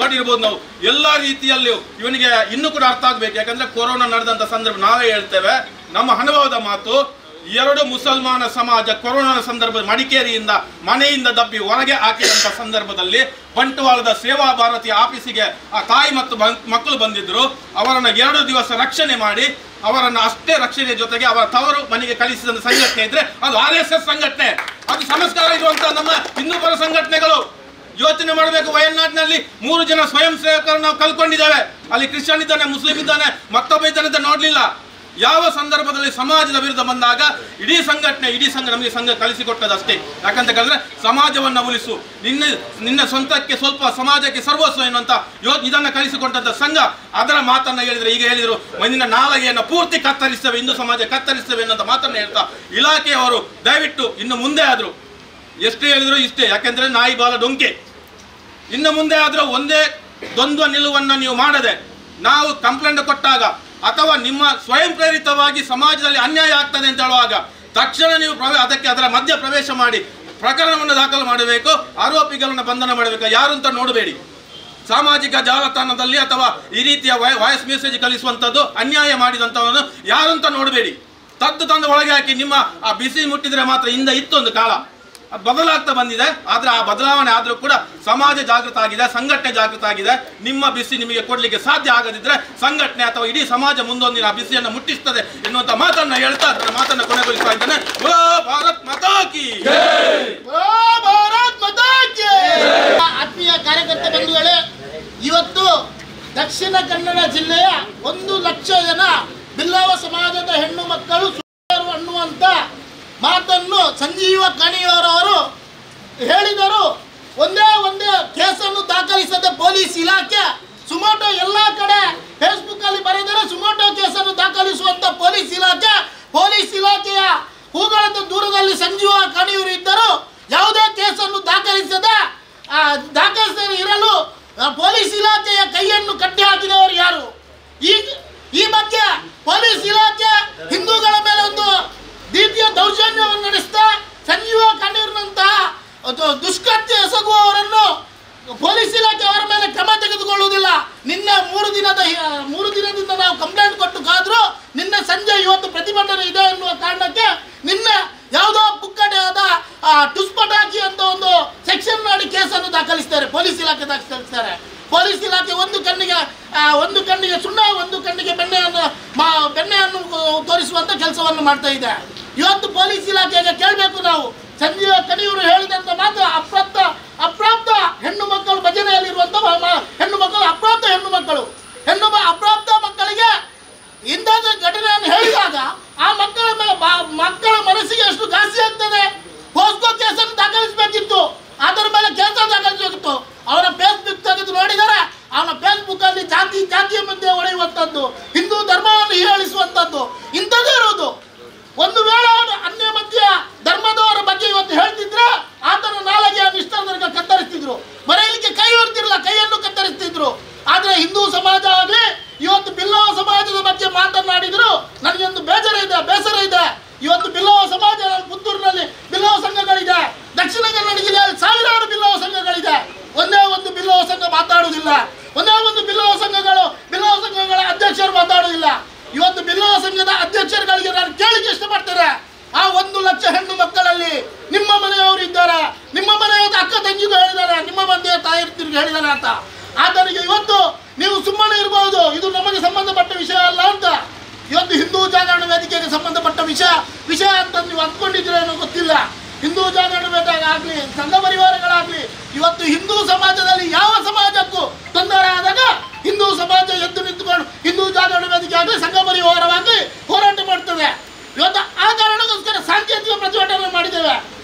ನೋಡಿರ್ಬೋದು, ನಾವು ಎಲ್ಲಾ ರೀತಿಯಲ್ಲಿಯೂ ಇವನಿಗೆ ಇನ್ನೂ ಕೂಡ ಅರ್ಥ ಆಗ್ಬೇಕು. ಯಾಕಂದ್ರೆ ಕೊರೋನಾ ನಡೆದಂತ ಸಂದರ್ಭ ನಾವೇ ಹೇಳ್ತೇವೆ, ನಮ್ಮ ಅನುಭವದ ಮಾತು, 2 ಮುಸಲ್ಮಾನ ಸಮಾಜ ಕೊರೋನಾ ಸಂದರ್ಭ ಮಡಿಕೇರಿಯಿಂದ ಮನೆಯಿಂದ ದಬ್ಬಿ ಹೊರಗೆ ಹಾಕಿದಂತ ಸಂದರ್ಭದಲ್ಲಿ ಬಂಟ್ವಾಳದ ಸೇವಾ ಭಾರತಿ ಆಫೀಸಿಗೆ ಆ ತಾಯಿ ಮತ್ತು ಮಕ್ಕಳು ಬಂದಿದ್ರು. ಅವರನ್ನು 2 ದಿವಸ ರಕ್ಷಣೆ ಮಾಡಿ ಅವರನ್ನು ಅಷ್ಟೇ ರಕ್ಷಣೆ ಜೊತೆಗೆ ಅವರ ತವರು ಮನೆಗೆ ಕಳಿಸಿದ ಸಂಘಟನೆ ಇದ್ರೆ ಅದು RSS ಸಂಘಟನೆ, ಅದು ಸಂಸ್ಕಾರ ಇರುವಂತಹ ನಮ್ಮ ಹಿಂದೂಪರ ಸಂಘಟನೆಗಳು. ಯೋಚನೆ ಮಾಡಬೇಕು. ವಯನಾಡಿನಲ್ಲಿ 3 ಜನ ಸ್ವಯಂ ಸೇವಕರನ್ನು ನಾವು ಕಲ್ಕೊಂಡಿದ್ದೇವೆ. ಅಲ್ಲಿ ಕ್ರಿಶ್ಚಿಯನ್ ಇದ್ದಾನೆ, ಮುಸ್ಲಿಂ ಇದ್ದಾನೆ, ಮತ್ತೊಬ್ಬ ಇದ್ದಾನೆ ಅಂತ ನೋಡ್ಲಿಲ್ಲ. ಯಾವ ಸಂದರ್ಭದಲ್ಲಿ ಸಮಾಜದ ವಿರುದ್ಧ ಬಂದಾಗ ಇಡೀ ಸಂಘ ನಮಗೆ ಸಂಘ ಕಲಿಸಿಕೊಟ್ಟದಷ್ಟೇ. ಯಾಕಂತ ಹೇಳಿದ್ರೆ ಸಮಾಜವನ್ನ ಉಳಿಸು, ನಿನ್ನ ಸ್ವಂತಕ್ಕೆ ಸ್ವಲ್ಪ ಸಮಾಜಕ್ಕೆ ಸರ್ವಸ್ವ ಎನ್ನುವಂತ ಇದನ್ನ ಕಲಿಸಿಕೊಟ್ಟಂತ ಸಂಘ. ಅದರ ಮಾತನ್ನ ಹೇಳಿದ್ರೆ ಈಗ ಹೇಳಿದ್ರು ಮುಂದಿನ ನಾಲಗೆಯನ್ನು ಪೂರ್ತಿ ಕತ್ತರಿಸ್ತೇವೆ, ಹಿಂದೂ ಸಮಾಜ ಕತ್ತರಿಸ್ತೇವೆ ಎನ್ನುವಂತ ಮಾತನ್ನ ಹೇಳ್ತಾ ಇಲಾಖೆಯವರು ದಯವಿಟ್ಟು ಇನ್ನು ಮುಂದೆ ಆದ್ರು ಎಷ್ಟೇ ಹೇಳಿದ್ರು ಇಷ್ಟೇ. ಯಾಕೆಂದ್ರೆ ನಾಯಿ ಬಾಲ ಡೊಂಕೆ. ಇನ್ನು ಮುಂದೆ ಆದ್ರೂ ಒಂದೇ ದ್ವಂದ್ವ ನಿಲುವನ್ನು ನೀವು ಮಾಡದೆ, ನಾವು ಕಂಪ್ಲೇಂಟ್ ಕೊಟ್ಟಾಗ ಅಥವಾ ನಿಮ್ಮ ಸ್ವಯಂ ಪ್ರೇರಿತವಾಗಿ ಸಮಾಜದಲ್ಲಿ ಅನ್ಯಾಯ ಆಗ್ತದೆ ಅಂತ ಹೇಳುವಾಗ ತಕ್ಷಣ ನೀವು ಅದರ ಮಧ್ಯ ಪ್ರವೇಶ ಮಾಡಿ ಪ್ರಕರಣವನ್ನು ದಾಖಲು ಮಾಡಬೇಕು, ಆರೋಪಿಗಳನ್ನು ಬಂಧನ ಮಾಡಬೇಕು. ಯಾರು ಅಂತ ನೋಡಬೇಡಿ. ಸಾಮಾಜಿಕ ಜಾಲತಾಣದಲ್ಲಿ ಅಥವಾ ಈ ರೀತಿಯ ವಾಯ್ಸ್ ಮೆಸೇಜ್ ಕಳಿಸುವಂಥದ್ದು ಅನ್ಯಾಯ ಮಾಡಿದಂಥವನು ಯಾರು ಅಂತ ನೋಡಬೇಡಿ. ತಂದು ಒಳಗೆ ಹಾಕಿ ನಿಮ್ಮ ಆ ಬಿಸಿ ಮುಟ್ಟಿದ್ರೆ ಮಾತ್ರ ಹಿಂದೆ ಇತ್ತೊಂದು ಕಾಲ ಬದಲಾಗ್ತಾ ಬಂದಿದೆ. ಆದ್ರೆ ಆ ಬದಲಾವಣೆ ಆದ್ರೂ ಕೂಡ ಸಮಾಜ ಜಾಗೃತ ಆಗಿದೆ, ಸಂಘಟನೆ ಜಾಗೃತ ಆಗಿದೆ. ನಿಮ್ಮ ಬಿಸಿ ನಿಮಗೆ ಕೊಡ್ಲಿಕ್ಕೆ ಸಾಧ್ಯ ಆಗದಿದ್ರೆ ಸಂಘಟನೆ ಅಥವಾ ಇಡೀ ಸಮಾಜ ಮುಂದೊಂದಿನ ಆ ಬಿಸಿಯನ್ನು ಮುಟ್ಟಿಸ್ತದೆ ಎನ್ನುವಂತ ಮಾತನ್ನ ಹೇಳ್ತಾ ನನ್ನ ಮಾತನ್ನ ಕೊನೆಗೊಳಿಸ್ತಾ ಇದ್ದೇನೆ. ಭಾರತ್ ಮಾತಾ ಕಿ
ಆತ್ಮೀಯ ಕಾರ್ಯಕರ್ತ ಬಂಧುಗಳೇ, ಇವತ್ತು ದಕ್ಷಿಣ ಕನ್ನಡ ಜಿಲ್ಲೆಯ 1 ಲಕ್ಷ ಜನ ಬಿಲ್ಲವ ಸಮಾಜದ ಹೆಣ್ಣು ಮಕ್ಕಳು ಅನ್ನುವಂತ ಮಾತನ್ನು ಸಂಜೀವ ಕಣಿಯವರವರು ಹೇಳಿದರು. ಒಂದೇ ಕೇಸನ್ನು ದಾಖಲಿಸದ ಪೊಲೀಸ್ ಇಲಾಖೆ ಸುಮೋಟೋ ಎಲ್ಲಾ ಕಡೆ ಫೇಸ್ಬುಕ್ ಅಲ್ಲಿ ಬರೆದರೆ ಸುಮೋಟೋ ಕೇಸನ್ನು ದಾಖಲಿಸುವಂತ ಪೊಲೀಸ್ ಇಲಾಖೆಯ ಹೂಗಳಂತ ದೂರದಲ್ಲಿ ಸಂಜೀವ ಕಣಿಯವರು ಇದ್ದರು. ಯಾವುದೇ ಕೇಸನ್ನು ದಾಖಲಿಸದೆ ಇರಲು ಪೊಲೀಸ್ ಇಲಾಖೆಯ ಕೈಯನ್ನು ಕಟ್ಟಿ ಹಾಕಿದವರು ಯಾರು? ಈ ಬಗ್ಗೆ ಪೊಲೀಸ್ ಇಲಾಖೆ ಹಿಂದೂಗಳ ಮೇಲೆ ಒಂದು ರೀತಿಯ ದೌರ್ಜನ್ಯವನ್ನು ನಡೆಸ್ತಾ ಸಂಜೀವ ಕಣ್ಣೀರಿನಂತಹ ದುಷ್ಕೃತ್ಯ ಎಸಗುವವರನ್ನು ಪೊಲೀಸ್ ಇಲಾಖೆ ಅವರ ಮೇಲೆ ಕ್ರಮ ತೆಗೆದುಕೊಳ್ಳುವುದಿಲ್ಲ. ನಿನ್ನೆ 3 ದಿನದಿಂದ ನಾವು ಕಂಪ್ಲೇಂಟ್ ಕೊಟ್ಟು ಕಾದ್ರು. ನಿನ್ನೆ ಸಂಜೆ ಇವತ್ತು ಪ್ರತಿಭಟನೆ ಇದೆ ಎನ್ನುವ ಕಾರಣಕ್ಕೆ ನಿನ್ನೆ ಯಾವುದೋ ಪುಕ್ಕಟೆಯಾದ ಟುಸ್ಪಟಾಕಿ ಅಂತ ಒಂದು ಸೆಕ್ಷನ್ ಮಾಡಿ ಕೇಸನ್ನು ದಾಖಲಿಸ್ತಾರೆ, ಪೊಲೀಸ್ ಇಲಾಖೆ ದಾಖಲಿಸ್ತಾರೆ. ಪೊಲೀಸ್ ಇಲಾಖೆ ಒಂದು ಕಣ್ಣಿಗೆ ಸುಣ್ಣ, ಒಂದು ಕಣ್ಣಿಗೆ ಬೆಣ್ಣೆಯನ್ನು ತೋರಿಸುವಂತ ಕೆಲಸವನ್ನು ಮಾಡ್ತಾ ಇದೆ. ಇವತ್ತು ಪೊಲೀಸ್ ಇಲಾಖೆಗೆ ಕೇಳಬೇಕು ನಾವು. ಸಂಜೀವ ಕಣಿಯವರು ಹೇಳಿದಂತ ಮಾತು ಅಪ್ರಾಪ್ತ ಹೆಣ್ಣು ಮಕ್ಕಳು ಭಜನೆಯಲ್ಲಿರುವಂತ ಹೆಣ್ಣು ಮಕ್ಕಳು ಅಪ್ರಾಪ್ತ ಮಕ್ಕಳಿಗೆ ಇಂತಹ ಘಟನೆಯನ್ನು ಹೇಳಿದಾಗ ಆ ಮಕ್ಕಳ ಮನಸ್ಸಿಗೆ ಎಷ್ಟು ಘಾಸಿ ಆಗ್ತದೆ. ಪೋಸ್ಕೋ ಕೇಸನ್ನು ದಾಖಲಿಸಬೇಕಿತ್ತು, ಅದರ ಮೇಲೆ ಕೇಸ ದಾಖಲಿಸಬೇಕಿತ್ತು. ಅವರ ಫೇಸ್ಬುಕ್ ತೆಗೆದು ನೋಡಿದರೆ ಅವನ ಫೇಸ್ಬುಕ್ ಅಲ್ಲಿ ಜಾತಿಯ ಮಧ್ಯೆ ಹೊಡೆಯುವಂಥದ್ದು, ಹಿಂದೂ ಧರ್ಮವನ್ನು ಹೀಯಾಳಿಸುವಂಥದ್ದು ಇಂಥದ್ದೇ ಇರುವುದು. ಒಂದು ವೇಳೆ ಅವನು ಅನ್ಯ ಮಧ್ಯ ಧರ್ಮದವರ ಬಗ್ಗೆ ಇವತ್ತು ಹೇಳ್ತಿದ್ರೆ ಆತನ ನಾಲಗೆಯನ್ನು ಇಷ್ಟರವರೆಗೆ ಕತ್ತರಿಸ್ತಿದ್ರು, ಬರೆಯಲಿಕ್ಕೆ ಕೈ ಹೊರ್ತಿರ್ಲಿಲ್ಲ, ಕೈಯನ್ನು ಕತ್ತರಿಸ್ತಿದ್ರು. ಆದ್ರೆ ಹಿಂದೂ ಸಮಾಜ ಆಗಲಿ ಇವತ್ತು ಬಿಲ್ಲವ ಸಮಾಜದ ಬಗ್ಗೆ ಮಾತನಾಡಿದ್ರು ನನಗೊಂದು ಬೇಸರ ಇದೆ. ಇವತ್ತು ಬಿಲ್ಲವ ಸಮಾಜ ಪುತ್ತೂರಿನಲ್ಲಿ ಬಿಲ್ಲವ ಸಂಘಗಳಿದೆ, ದಕ್ಷಿಣ ಕನ್ನಡ ಜಿಲ್ಲೆಯಲ್ಲಿ ಸಾವಿರಾರು ಬಿಲ್ಲವ ಸಂಘಗಳಿದೆ. ಒಂದೇ ಒಂದು ಬಿಲ್ಲವ ಸಂಘ ಮಾತಾಡುವುದಿಲ್ಲ, ಒಂದೇ ಒಂದು ಬಿಲ್ಲವ ಸಂಘಗಳ ಅಧ್ಯಕ್ಷರು ಮಾತಾಡುವುದಿಲ್ಲ. ಇವತ್ತು ಬಿಲ್ಲವ ಸಂಘದ ಅಧ್ಯಕ್ಷರುಗಳಿಗೆ ನಾನು ಕೇಳಿಕ್ಕೆ ಇಷ್ಟಪಡ್ತೇನೆ, ಆ 1 ಲಕ್ಷ ಹೆಣ್ಣು ಮಕ್ಕಳಲ್ಲಿ ನಿಮ್ಮ ಮನೆಯವರು ಇದ್ದಾರೆ, ನಿಮ್ಮ ಮನೆಯ ಅಕ್ಕ ತಂಗಿಗೂ ಹೇಳಿದ್ದಾರೆ, ನಿಮ್ಮ ಮನೆಯ ತಾಯಿರ್ತಿರಿಗೆ ಹೇಳಿದ್ದಾರೆ ಅಂತ. ಆತನಿಗೆ ಇವತ್ತು ನೀವು ಸುಮ್ಮನೆ ಇರಬಹುದು, ಇದು ನಮಗೆ ಸಂಬಂಧಪಟ್ಟ ವಿಷಯ ಅಲ್ಲ ಅಂತ. ಇವತ್ತು ಹಿಂದೂ ಜಾಗರಣ ವೇದಿಕೆಗೆ ಸಂಬಂಧಪಟ್ಟ ವಿಷಯ ಅಂತ ನೀವು ಅಂದ್ಕೊಂಡಿದ್ರೆ ಏನೋ ಗೊತ್ತಿಲ್ಲ. ಹಿಂದೂ ಜಾಗರಣ ವೇದಿಕೆ ಆಗ್ಲಿ, ಸಂಘ ಪರಿವಾರಗಳಾಗ್ಲಿ, ಇವತ್ತು ಹಿಂದೂ ಸಮಾಜದಲ್ಲಿ ಯಾವ ಸಮಾಜಕ್ಕೂ ತೊಂದರೆ ಆದಾಗ ಹಿಂದೂ ಸಮಾಜ ಎದ್ದು ನಿಂತುಕೊಂಡು ಹಿಂದೂ ಜಾಗರಣ ವೇದಿಕೆ ಆಗಲಿ, ಸಂಘ ಪರಿವಾರವಾಗಲಿ ಹೋರಾಟ ಮಾಡ್ತದೆ. ಇವತ್ತು ಆ ಕಾರಣಕ್ಕೋಸ್ಕರ ಸಾಂಕೇತಿಕ ಪ್ರತಿಭಟನೆ ಮಾಡಿದ್ದೇವೆ.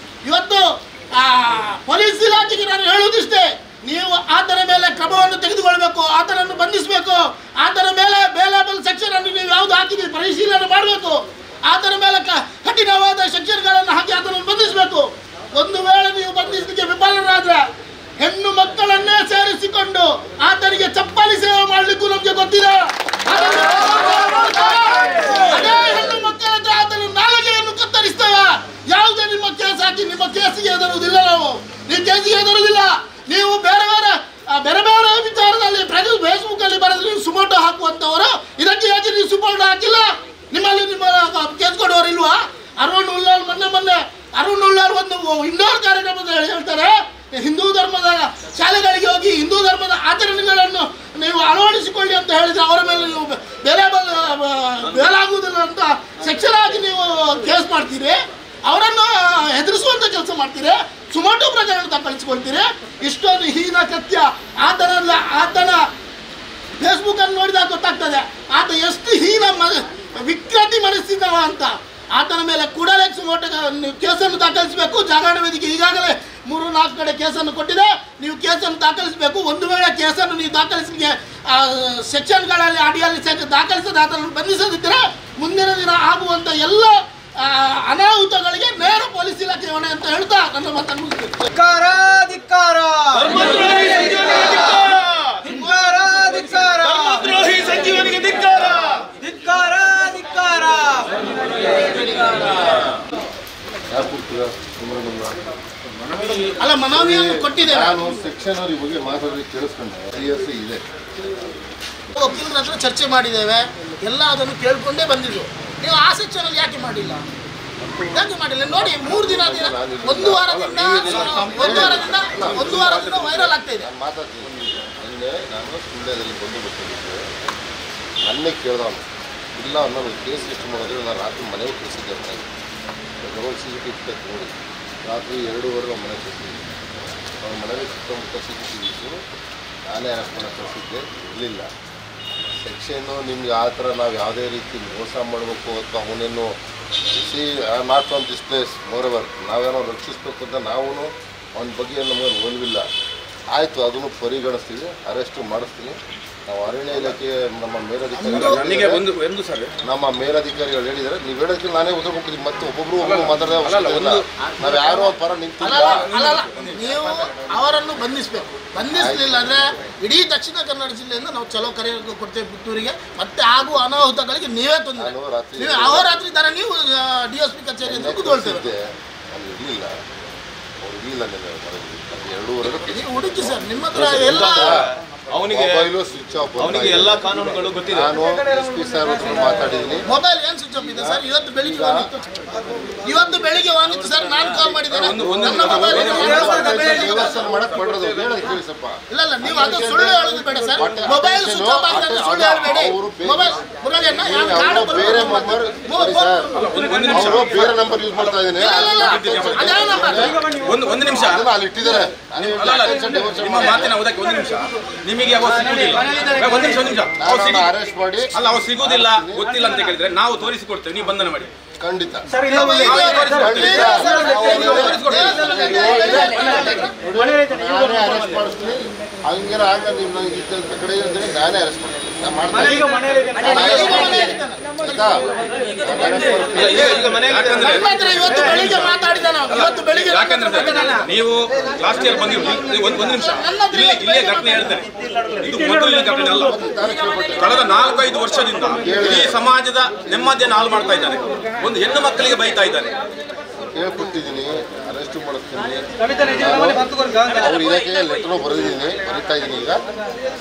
ಇವತ್ತು ಪೊಲೀಸ್ ಇಲಾಖೆಗೆ ನಾನು ಹೇಳುವುದಿಷ್ಟೇ, ನೀವು ಆತನ ಮೇಲೆ ಕ್ರಮವನ್ನು ತೆಗೆದುಕೊಳ್ಬೇಕು, ಆತನನ್ನು ಬಂಧಿಸಬೇಕು. ಆತನ ಮೇಲೆ ಬೇಲೇಬಲ್ ಸೆಕ್ಷನ್ ಅನ್ನು ನೀವು ಯಾವ್ದು ಹಾಕಿದ್ರಿ ಪರಿಶೀಲನೆ ಮಾಡಬೇಕು. ಆತನ ಮೇಲೆ ಕಠಿಣವಾದ ಸೆಕ್ಷನ್ಗಳನ್ನು ಹಾಕಿ ಆತನನ್ನು ಬಂಧಿಸಬೇಕು. ಒಂದು ವೇಳೆ ನೀವು ಬಂಧಿಸಲಿಕ್ಕೆ ವಿಫಲರಾದ್ರೆ ಹೆಣ್ಣು ಮಕ್ಕಳನ್ನೇ ಸೇರಿಸಿಕೊಂಡು ಆತನಿಗೆ ಚಪ್ಪಲಿ ಸೇವೆ ಮಾಡಲಿಕ್ಕೂ ನಮ್ಗೆ ಗೊತ್ತಿದೆ. ಅದೇ ಹೆಣ್ಣು ಮಕ್ಕಳ ಹತ್ರ ಆತನ ನಾಲಿಗೆಯನ್ನು ಕತ್ತರಿಸ್ತೇವೆ. ಯಾವುದೇ ನಿಮ್ಮ ಕೇಸ್ ಹಾಕಿ ನಿಮ್ಮ ಕೇಸಿಗೆ ಹೆದರುವುದಿಲ್ಲ, ನೀವು ಕೇಸಿಗೆ ಹೆದರುವುದಿಲ್ಲ. ನೀವು ಬೇರೆ ವಿಚಾರದಲ್ಲಿ ಫೇಸ್ಬುಕ್ ಅಲ್ಲಿ ಬರೆದ್ರೆ ನೀವು ಸುಮೋಟೋ ಹಾಕುವಂತವರು, ಇದಕ್ಕೆ ಯಾಕೆ ನೀವು ಸುಮೋಟೋ ಹಾಕಿಲ್ಲ? ನಿಮ್ಮ ಕೇಸ್ ಕೊಡುವವರು ಇಲ್ವಾ? 60 ಅರುಣ್ ಉಳ್ಳಾರ್ ಒಂದು ಇಂಡೋರ್ ಕಾರ್ಯಕ್ರಮದಲ್ಲಿ ಹೇಳ್ತಾರೆ, ಹಿಂದೂ ಧರ್ಮದ ಶಾಲೆಗಳಿಗೆ ಹೋಗಿ ಹಿಂದೂ ಧರ್ಮದ ಆಚರಣೆಗಳನ್ನು ನೀವು ಅಳವಡಿಸಿಕೊಳ್ಳಿ ಅಂತ ಹೇಳಿದ್ರೆ ಅವರ ಮೇಲೆ ನೀವು ಬೇಲಾಗುವುದಿಲ್ಲ ಅಂತ ಸೆಕ್ಷನ್ ಆಗಿ ನೀವು ಕೇಸ್ ಮಾಡ್ತೀರಿ, ಅವರನ್ನು ಹೆದರಿಸುವಂತ ಕೆಲಸ ಮಾಡ್ತೀರಿ, ಸುಮೋಟೋ ಪ್ರಕರಣ ದಾಖಲಿಸಿಕೊಳ್ತೀರಿ. ಇಷ್ಟೊಂದು ಹೀನ ಕೃತ್ಯ ಆತನ ಫೇಸ್ಬುಕ್ ಅನ್ನು ನೋಡಿದಾಗ ಗೊತ್ತಾಗ್ತದೆ ಆತ ಎಷ್ಟು ಹೀನ ವಿಕೃತಿ ಮನಸ್ಸಿದ್ದವ ಅಂತ. ಆತನ ಮೇಲೆ ಕೂಡಲೇ ಸುಮೋಟೋ ಕೇಸನ್ನು ದಾಖಲಿಸಬೇಕು. ಜಾಗರಣ ವೇದಿಕೆ ಈಗಾಗಲೇ 3-4 ಕಡೆ ಕೇಸನ್ನು ಕೊಟ್ಟಿದೆ. ನೀವು ಕೇಸನ್ನು ದಾಖಲಿಸಬೇಕು. ಒಂದು ವೇಳೆ ಕೇಸನ್ನು ನೀವು ದಾಖಲಿಸಲಿಕ್ಕೆ ಸೆಕ್ಷನ್ಗಳಲ್ಲಿ ಅಡಿಯಲ್ಲಿ ಧಿಕ್ಕರಿಸದೆ ಆತನನ್ನು ಬಂಧಿಸದಿದ್ದರೆ ಮುಂದಿನ ದಿನ ಆಗುವಂಥ ಎಲ್ಲ ಅನಾಹುತಗಳಿಗೆ ನೇರ ಪೊಲೀಸ್ ಇಲಾಖೆ ಹೊಣೆ ಅಂತ ಹೇಳ್ತಾ ನನ್ನ ಮಾತನ್ನು ಮುಗಿಸ್ತೇನೆ.
ಸಂಜೀವನಿಗೆ ಧಿಕ್ಕಾರ.
ಅಲ್ಲ, ಮನವಿಯನ್ನು ಕೊಟ್ಟಿದೆ.
ನಾನು ಸೆಕ್ಷನ್ ಅವ್ರ ಬಗ್ಗೆ ಮಾತಾಡೋದಕ್ಕೆ ಕೇಳಿಸ್ಕೊಂಡೆ ಇದೆ.
ವಕೀಲರ ಹತ್ರ ಚರ್ಚೆ ಮಾಡಿದ್ದೇವೆ, ಎಲ್ಲ ಅದನ್ನು ಕೇಳ್ಕೊಂಡೇ ಬಂದಿದ್ದು. ನೀವು ಆ ಸೆಕ್ಷನಲ್ಲಿ ಯಾಕೆ ಮಾಡಿಲ್ಲ ನೋಡಿ. 3 ದಿನ ಒಂದು ವಾರದಿಂದ ವೈರಲ್ ಆಗ್ತಾ ಇದೆ.
ನಾನು ಮಾತಾಡ್ತೀನಿ. ನಿನ್ನೆ ನಾನು ಸುಳ್ಳ್ಯದಲ್ಲಿ ಬಂದು ಬಿಟ್ಟಿದ್ದೆ. ನನ್ನೇ ಕೇಳ್ದವನು ಇಲ್ಲ ಅನ್ನೋದು ಕೇಸ್ ಎಷ್ಟು ಮಾಡಿದ್ರೆ ನಾನು ರಾತ್ರಿ ಮನೆಗೆ ಕಳಿಸಿದ್ದೆ. CCTV ನೋಡಿ ರಾತ್ರಿ 2:15 ಮನೆ ಕಳಿಸಿದ್ದೆ. ಅವ್ರ ಮನೆಗೆ ಸುತ್ತಮುತ್ತ CCTV ಇತ್ತು. ನಾನೇ ಅರೆಸ್ಟ್ ಮಾಡೋಕ್ಕೆ ಕಳಿಸಿದ್ದೆ, ಇರಲಿಲ್ಲ. ಸೆಕ್ಷನ್ನು ನಿಮ್ಗೆ ಆ ಥರ ನಾವು ಯಾವುದೇ ರೀತಿ ಮೋಸ ಮಾಡಬೇಕು ಅಥವಾ ಅವನೇನು ನಾಟ್ ಫ್ರಮ್ ದಿಸ್ ಪ್ಲೇಸ್ ಮೋರೆವರ್ ನಾವೇನೋ ರಕ್ಷಿಸ್ಬೇಕು ಅಂತ ನಾವು ಅವನ ಬಗ್ಗೆ ನಮಗೆ ಒಲವಿಲ್ಲ. ಆಯಿತು, ಅದನ್ನು ಪರಿಗಣಿಸ್ತೀವಿ, ಅರೆಸ್ಟು ಮಾಡಿಸ್ತೀವಿ. ನಾವು ಅರಣ್ಯ ಇಲಾಖೆ ನಮ್ಮ ಮೇಲಧಿಕಾರಿಗಳು ಹೇಳಿದ್ದಾರೆ. ನೀವು ಹೇಳೋದಕ್ಕೆ ನಾನೇ ಉತ್ತರ ಕೊಡ್ತೀನಿ. ಮತ್ತೆ ಒಬ್ಬೊಬ್ರು ಮಾತಾಡೋದು ನಾವು ಯಾರೋ ಪರ ನಿಂತು
ನೀವು ಅವರನ್ನು ಬಂಧಿಸಬೇಕು. ಬಂಧಿಸಲಿಲ್ಲ ಅಂದರೆ ಇಡೀ ದಕ್ಷಿಣ ಕನ್ನಡ ಜಿಲ್ಲೆಯಿಂದ ನಾವು ಚಲೋ ಕರೆ ಕೊಡ್ತೇವೆ ಪುತ್ತೂರಿಗೆ. ಮತ್ತೆ ಆಗುವ ಅನಾಹುತಗಳಿಗೆ ನೀವೇ ತೊಂದರೆ. ನೀವು ಅಹೋರಾತ್ರಿ ಥರ ನೀವು DSP ಕಚೇರಿಯಿಂದ ಕೂತ್ಕೊಳ್ತೇವೆ.
ನಾನು ಇರಲಿಲ್ಲ, ಅವ್ರು ಇರಲಿಲ್ಲ. 2:15
ನೀವು ಹುಡುಕಿ ಸರ್, ನಿಮ್ಮ ಹತ್ರ ಎಲ್ಲ
ಅವನಿಗೆ ಎಲ್ಲ ಕಾನೂನುಗಳು ಗೊತ್ತಿದೆ.
ನಾನು SP ಸಾಹೇಬ್ ಹತ್ರ ಮಾತಾಡಿದ್ದೀನಿ.
ಮೊಬೈಲ್ ಏನು ಸ್ವಿಚ್ ಆಫ್ ಇದೆ ಸರ್? ಇವತ್ತು ಬೆಳಿಗ್ಗೆ ವಾನಿತ್ತು ಸರ್. ನಾನು ಕಾಲ್ ಮಾಡಿದ್ದೇನೆ. ನನ್ನ ಮೊಬೈಲ್ ಇಲ್ಲ, ನೀವು ಅದು ಸುಳ್ಳು ಹೇಳೋದು ಬೇಡ ಸರ್. ಮೊಬೈಲ್ ಸ್ವಿಚ್ ಆಫ್ ಆಗಿದೆ ಸುಳ್ಳು ಹೇಳಬೇಡಿ. ಮೊಬೈಲ್ ಮುರಳಿಯನ್ನ
ಬೇರೆ ನಂಬರ್ ಯೂಸ್ ಮಾಡ್ತಾ ಇದ್ದೀನಿ.
ಒಂದು ನಿಮಿಷ
ಅಲ್ಲಿ ಇಟ್ಟಿದ್ದಾರೆ.
ನಿಮ್ಮ ಮಾತಿನ ಉದಕ್ಕೆ ಒಂದು ನಿಮಿಷ. ನಿಮಗೆ
ಅರೆಸ್ಟ್ ಮಾಡಿ
ಅಲ್ಲ, ಅವು ಸಿಗುವುದಿಲ್ಲ ಗೊತ್ತಿಲ್ಲ ಅಂತ ಕೇಳಿದ್ರೆ ನಾವು ತೋರಿಸಿಕೊಡ್ತೇವೆ, ನೀವು ಬಂಧನ ಮಾಡಿ.
ಖಂಡಿತ
ನಾನೇ
ಅರೆಸ್ಟ್ ಮಾಡಿಸ್ತೀನಿ. ಹಂಗಾರ ಆಗ ನಿಮ್ಮ ಕಡೆ ನಾನೇ ಅರೆಸ್ಟ್ ಮಾಡ್ತೀನಿ.
ನೀವು ಲಾಸ್ಟ್ ಇಯರ್ ಬಂದಿರಿ. ಒಂದು ನಿಮಿಷ ಇಲ್ಲೇ ಘಟನೆ ಹೇಳ್ತೇನೆ. ಇದು ಮೊದಲಿನ ಘಟನೆ ಅಲ್ಲ. ಕಳೆದ 4-5 ವರ್ಷದಿಂದ ಈ ಸಮಾಜದ ನೆಮ್ಮದಿಯನ್ನು ಹಾಳು ಮಾಡ್ತಾ ಇದ್ದಾರೆ. ಒಂದು ಹೆಣ್ಣು ಮಕ್ಕಳಿಗೆ ಬೈತಾ ಇದ್ದಾರೆ.
ಹೇಳ್ಕೊಟ್ಟಿದ್ದೀನಿ, ಅರೆಸ್ಟ್ ಮಾಡಿಸ್ತೀನಿ. ಅವ್ರ ಇಲಾಖೆಗೆ ಲೆಟರ್ ಬರೀತಾ ಇದ್ದೀನಿ. ಈಗ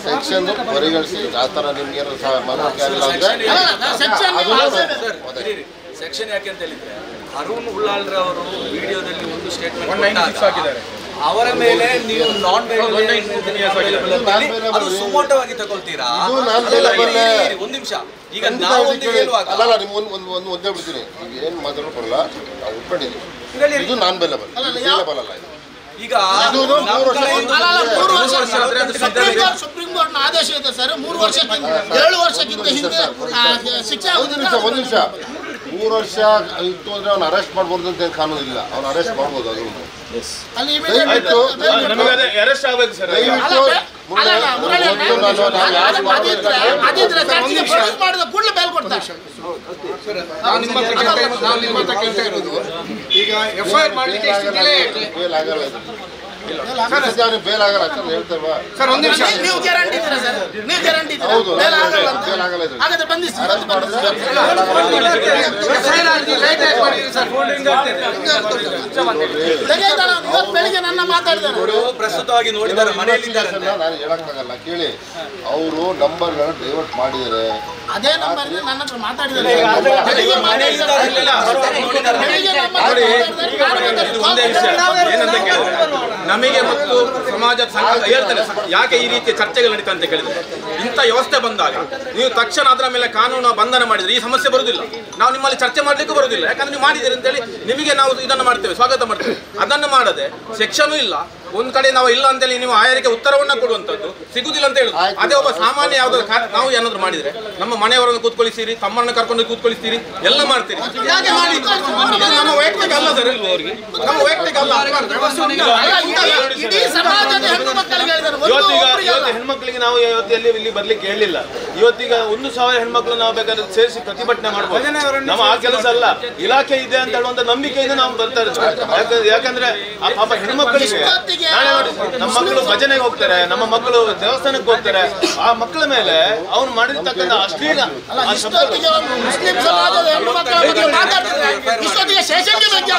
ಸೆಕ್ಷನ್ ಪರಿಗಣಿಸಿ ಆ ಥರ ನಿಮ್ಗೇನು
ಸೆಕ್ಷನ್ ಯಾಕೆ ಅಂತ ಹೇಳಿದ್ರೆ, ಅರುಣ್ ಉಳ್ಳಾಳ್ರವರು ವಿಡಿಯೋದಲ್ಲಿ ಒಂದು ಸ್ಟೇಟ್ಮೆಂಟ್ ಹಾಕಿದ್ದಾರೆ. ಅವರ ಮೇಲೆ ನೀವು ನಾನ್ ಅದು ಸುಮೋಟವಾಗಿ ತಗೊಳ್ತೀರಾ? ಒಂದು ನಿಮಿಷ, ಈಗ ನಾವು ಹೇಳುವಾಗ
ಅಲ್ಲ ಒಂದೇ ಬಿಡ್ತೀನಿ. ಈಗ ಏನು ಮಾತಾಡೋ ಬರಲ್ಲ, ನಾವು ಉಟ್ಕೊಂಡಿದ್ದೀವಿ. ಇದು ನಾನ್ ಬೇಲೆಬಲ್ ಅಲ್ಲ.
ಈಗ
ಸುಪ್ರೀಂ ಕೋರ್ಟ್ನ ಆದೇಶ ಇದೆ ಸರ್. 3 ವರ್ಷಕ್ಕಿಂತ 7 ವರ್ಷಕ್ಕಿಂತ ಹಿಂದೆ ಶಿಕ್ಷೆ.
ಒಂದು ನಿಮಿಷ 3 ವರ್ಷ ಇತ್ತು ಅಂದ್ರೆ ಅವ್ನು ಅರೆಸ್ಟ್ ಮಾಡ್ಬೋದು ಅಂತ ಕಾನೂನು ಇಲ್ಲ. ಅವ್ನು ಅರೆಸ್ಟ್ ಮಾಡ್ಬೋದು. ಅದು
ಅರೆಸ್ಟ್ ಆಗಬೇಕು ಸರ್.
ಕೂಡಲೇ ಬೇಲ್ ಕೊಡ್ತಾರೆ.
ಈಗ FIR ಮಾಡಲಿಕ್ಕೆ
ಬೇಲ್ ಆಗಲ್ಲ. ಅವ್ರಿಗೆ ಬೇಲ್ ಆಗಲ್ಲ ಅಷ್ಟೊಂದು ಹೇಳ್ತೇವೆ
ಸರ್ ಒಂದು ನಿಮಿಷ
ನೀವು ಗ್ಯಾರಂಟಿ ಇದ್ದೀರಾ ಸರ್? ನೀವು ಗ್ಯಾರಂಟಿ ಇದ್ದೀರಾ?
ಹೌದು
ಬೇಲ್ ಆಗಲ್ಲ ಅಂತ?
ಬೇಲ್ ಆಗಲ್ಲ ಇದು
ಹಾಗಾದ್ರೆ ಬಂಧಿಸಿ. ತೆಗೆದಾರ ಇವತ್ತು ಬೆಳಿಗ್ಗೆ ನನ್ನ ಮಾತಾಡಿದ್ದಾರೆ.
ಪ್ರಸ್ತುತವಾಗಿ ನೋಡಿದ್ದಾರೆ ಮನೆಯಲ್ಲಿದ್ದಾರೆ.
ನಾನು ಹೇಳಕ್ಕಾಗಲ್ಲ ಕೇಳಿ. ಅವರು ನಂಬರ್ಗಳನ್ನ ಡೈವರ್ಟ್ ಮಾಡಿದ್ದಾರೆ.
ಅದೇ ನಂಬರ್ ನನ್ನ ಹತ್ರ ಮಾತಾಡಿದ್ದಾರೆ.
ಒಂದೇ ವಿಷಯ ಏನಂತ ಕೇಳಿದ್ರೆ ನಮಗೆ ಮತ್ತು ಸಮಾಜದ ಸಂಘ ಹೇಳ್ತಾರೆ ಯಾಕೆ ಈ ರೀತಿಯ ಚರ್ಚೆಗಳು ನಡೀತಾ ಅಂತ ಕೇಳಿದ್ರೆ ಇಂಥ ವ್ಯವಸ್ಥೆ ಬಂದಾಗ ನೀವು ತಕ್ಷಣ ಅದರ ಮೇಲೆ ಕಾನೂನು ಬಂಧನ ಮಾಡಿದ್ರೆ ಈ ಸಮಸ್ಯೆ ಬರುವುದಿಲ್ಲ. ನಾವು ನಿಮ್ಮಲ್ಲಿ ಚರ್ಚೆ ಮಾಡ್ಲಿಕ್ಕೂ ಬರುವುದಿಲ್ಲ. ಯಾಕಂದ್ರೆ ನೀವು ಮಾಡಿದ್ದೀರಿ ಅಂತೇಳಿ ನಿಮಗೆ ನಾವು ಇದನ್ನು ಮಾಡ್ತೇವೆ, ಸ್ವಾಗತ ಮಾಡ್ತೇವೆ. ಅದನ್ನು ಮಾಡದೆ ಸೆಕ್ಷನು ಇಲ್ಲ, ಒಂದ್ ಕಡೆ ನಾವು ಇಲ್ಲ ಅಂತೇಳಿ ನೀವು ಆಯರಿಗೆ ಉತ್ತರವನ್ನ ಕೊಡುವಂತದ್ದು ಸಿಗುದಿಲ್ಲ ಅಂತ ಹೇಳುದು. ಅದೇ ಒಬ್ಬ ಸಾಮಾನ್ಯ ಯಾವ್ದಾದ್ರು ನಾವು ಏನಾದ್ರು ಮಾಡಿದ್ರೆ ನಮ್ಮ ಮನೆಯವರನ್ನು ಕೂತ್ಕೊಳಿಸ್ತೀರಿ, ತಮ್ಮನ್ನ ಕರ್ಕೊಂಡು ಕೂತ್ಕೊಳಿಸ್ತೀರಿ, ಎಲ್ಲ ಮಾಡ್ತೀರಿ. ಯಾಕೆ ಮಾಡಿ? ನಮ್ಮ ವೈಯಕ್ತಿಕ ಅಲ್ಲ ಸರ್, ಅವರಿಗೆ ನಮ್ಮ ವೈಯಕ್ತಿಕ ಅಲ್ಲ.
ಇವತ್ತು ಹೆಣ್ಮಕ್ಳಿಗೆ ನಾವು ಇವತ್ತು ಇಲ್ಲಿ ಬರ್ಲಿಕ್ಕೆ ಹೇಳಿಲ್ಲ. ಇವತ್ತೀಗ 1,000 ಹೆಣ್ಮಕ್ಳು ನಾವು ಬೇಕಾದ್ರೆ ಸೇರಿಸಿ ಪ್ರತಿಭಟನೆ ಮಾಡ್ಬೋದು. ನಮ್ಮ ಆ ಕೆಲಸ ಅಲ್ಲ, ಇಲಾಖೆ ಇದೆ ಅಂತ ಹೇಳುವಂತ ನಂಬಿಕೆಯಿಂದ ನಾವು ಬರ್ತಾ ಇರ್ತೀವಿ. ಯಾಕಂದ್ರೆ ಆ ಪಾಪ ಹೆಣ್ಮಕ್ಳಿಗೆ ನಾಳೆ ನೋಡಿ ನಮ್ಮ ಮಕ್ಕಳು ಭಜನೆಗೆ ಹೋಗ್ತಾರೆ, ನಮ್ಮ ಮಕ್ಕಳು ದೇವಸ್ಥಾನಕ್ಕೆ ಹೋಗ್ತಾರೆ. ಆ ಮಕ್ಕಳ ಮೇಲೆ ಅವ್ನು ಮಾಡಿರ್ತಕ್ಕಂಥ ಅಶ್ಲೀಲ
ಮುಸ್ಲಿಂ ಸಮಾಜದ ಹೆಣ್ಣು ಮಕ್ಕಳ ಬಗ್ಗೆ ಮಾತಾಡ್ತಿದ್ರೆ ಇಷ್ಟೊತ್ತಿಗೆ ಸ್ಟೇಷನ್ಗೆ ಬೆಂಕಿ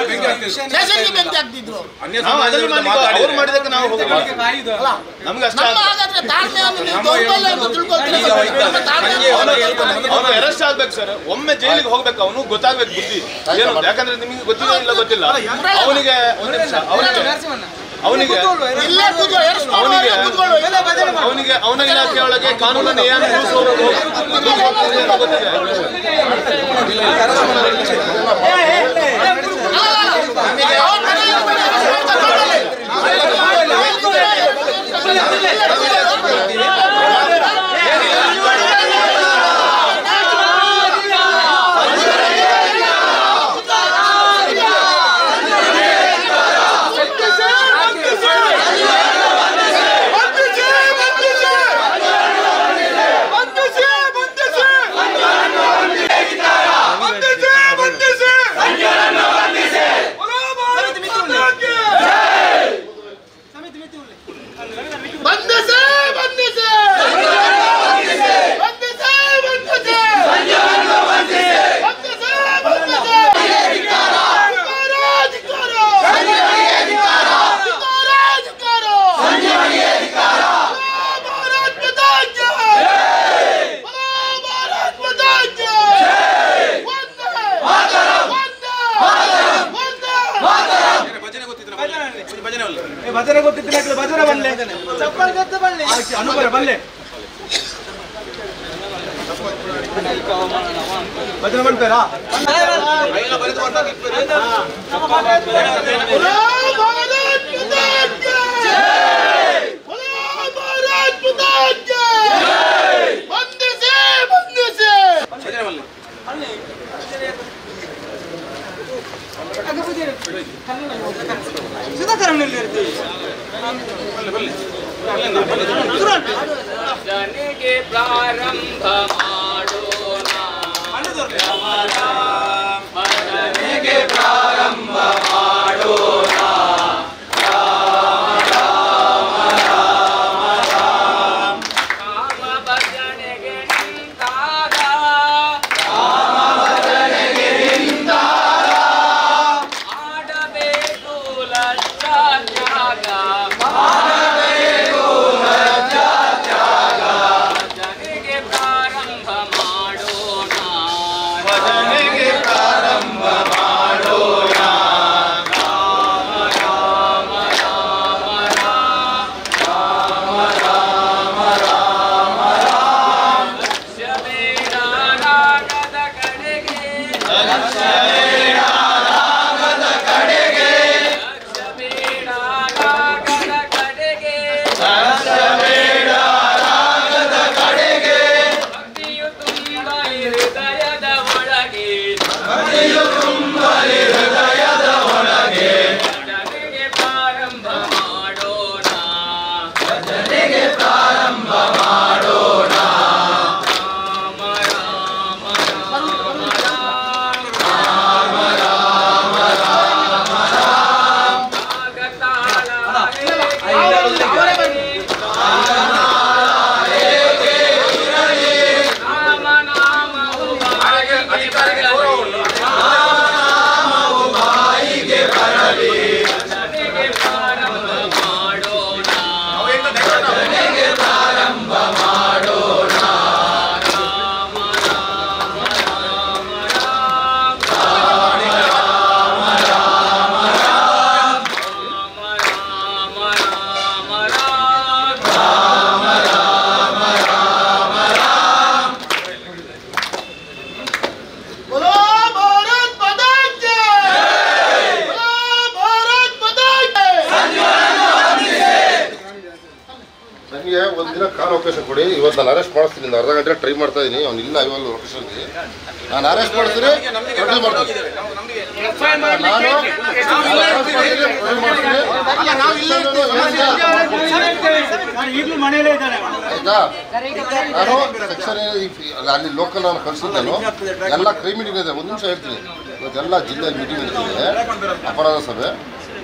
ಹಾಕ್ತಿದ್ರು.
ನಾವು ಅದನ್ನು ಮಾಡ್ಲಿಕ್ಕೆ ಅವ್ರು ಮಾಡಿದಕ್ಕೆ ನಾವು ಹೋಗಬಾರ್ದು. ನಮ್ಗೆ ಅಷ್ಟೇ
ಹಾಗಾದ್ರೆ ತಾಳ್ಮೆಯನ್ನು ನೀವು ದೌರ್ಬಲ್ಯ ಅಂತ ತಿಳ್ಕೊಳ್ತೀರಿ.
ಅವನು ಅರೆಸ್ಟ್ ಆಗ್ಬೇಕು ಸರ್, ಒಮ್ಮೆ ಜೈಲಿಗೆ ಹೋಗ್ಬೇಕು, ಅವನು ಗೊತ್ತಾಗ್ಬೇಕು ಬುದ್ಧಿ ಏನು. ಯಾಕಂದ್ರೆ ನಿಮಗೆ ಗೊತ್ತಿಲ್ಲ ಇಲ್ಲ ಗೊತ್ತಿಲ್ಲ ಅವನಿಗೆ ಅವನ ಇಲಾಖೆ ಒಳಗೆ ಕಾನೂನನ್ನು ಏನು ಭಜನೆ ಗೊತ್ತಿದ್ರೆ ಭಜನೆ ಬಲ್ಲೆ ಚಪ್ಪಲ್ ಗೊತ್ತ ಬಲ್ಲೆ ಅನುಭವ ಬಲ್ಲೆ ಭಜನೆ ಮಾಡ್ತಾರಾ
ಭಜನೆಗೆ ಪ್ರಾರಂಭ ಮಾಡೋಣ, ಭಜನೆಗೆ ಪ್ರಾರಂಭ ಮಾಡೋಣ. ರಾಮ ಭಜನೆಗೆ ನಿಂತಾಗ, ಆಡಬೇಕು ಲಜ್ಜ ತ್ಯಾಗ, ಭಜನೆಗೆ ಪ್ರಾರಂಭ ಮಾಡೋಣ, ಭಜನೆಗೆ ಪ್ರಾರಂಭ ಮಾಡೋಣ. ರಾಮ ರಾಮ ರಾಮ ರಾಮ ರಾಮ ರಾಮ ರಾಮ ಲಕ್ಷ್ಯಬೇಡ ರಾಗದ ಕಡೆಗೆ, ಲಕ್ಷ್ಯಬೇಡ ರಾಗದ ಕಡೆಗೆ, ಲಕ್ಷ್ಯಬೇಡ ರಾಗದ ಕಡೆಗೆ, ಲಕ್ಷ್ಯಬೇಡ ರಾಗದ ಕಡೆಗೆ. ಭಕ್ತಿಯು ತುಂಬ ಹೃದಯದ ಒಳಗೆ, ಭಕ್ತಿಯು ತುಂಬ ಹೃದಯದ ಒಳಗೆ. ಭಜನೆಗೆ ಪ್ರಾರಂಭ ಮಾಡೋಣ, ಭಜನೆಗೆ ಪ್ರಾರಂಭ ಮಾಡೋಣ. ರಾಮ ರಾಮ ರಾಮ ರಾಮ ರಾಮ ರಾಮ ರಾಮ ರಾಮ. ರಾಗ ತಾಳ
ಲೊಕೇಶನ್ ಕೊಡಿ. ಇವತ್ತು ನಾನು ಅರೆಸ್ಟ್ ಮಾಡಿಸ್ತೀನಿ. ಅರ್ಧ ಗಂಟೆ ಟ್ರೈ ಮಾಡ್ತಾ ಇದ್ದೀನಿ. ಅವ್ನು ಇಲ್ಲ ಇವಾಗ ಲೊಕೇಶನ್ಗೆ. ನಾನು ಅರೆಸ್ಟ್ ಮಾಡಿಸ್ತೀನಿ, ಪ್ರೊಡ್ಯೂಸ್ ಮಾಡ್ತೀನಿ. ಆಯ್ತಾ? ನಾನು ಸೆಕ್ಷನ್ ಅಲ್ಲಿ ಲೋಕಲ್ ನಾನು ಕಳಿಸಿದ್ದೇನು ಎಲ್ಲ ಕ್ರೈಮಿಟಿಂಗ್ ಇದೆ. ಒಂದು ನಿಮಿಷ ಹೇಳ್ತೀನಿ. ಇವತ್ತೆಲ್ಲ ಜಿಲ್ಲೆಯಲ್ಲಿ ಮೀಟಿಂಗ್ ನಡೀತಿದೆ, ಅಪರಾಧ ಸಭೆ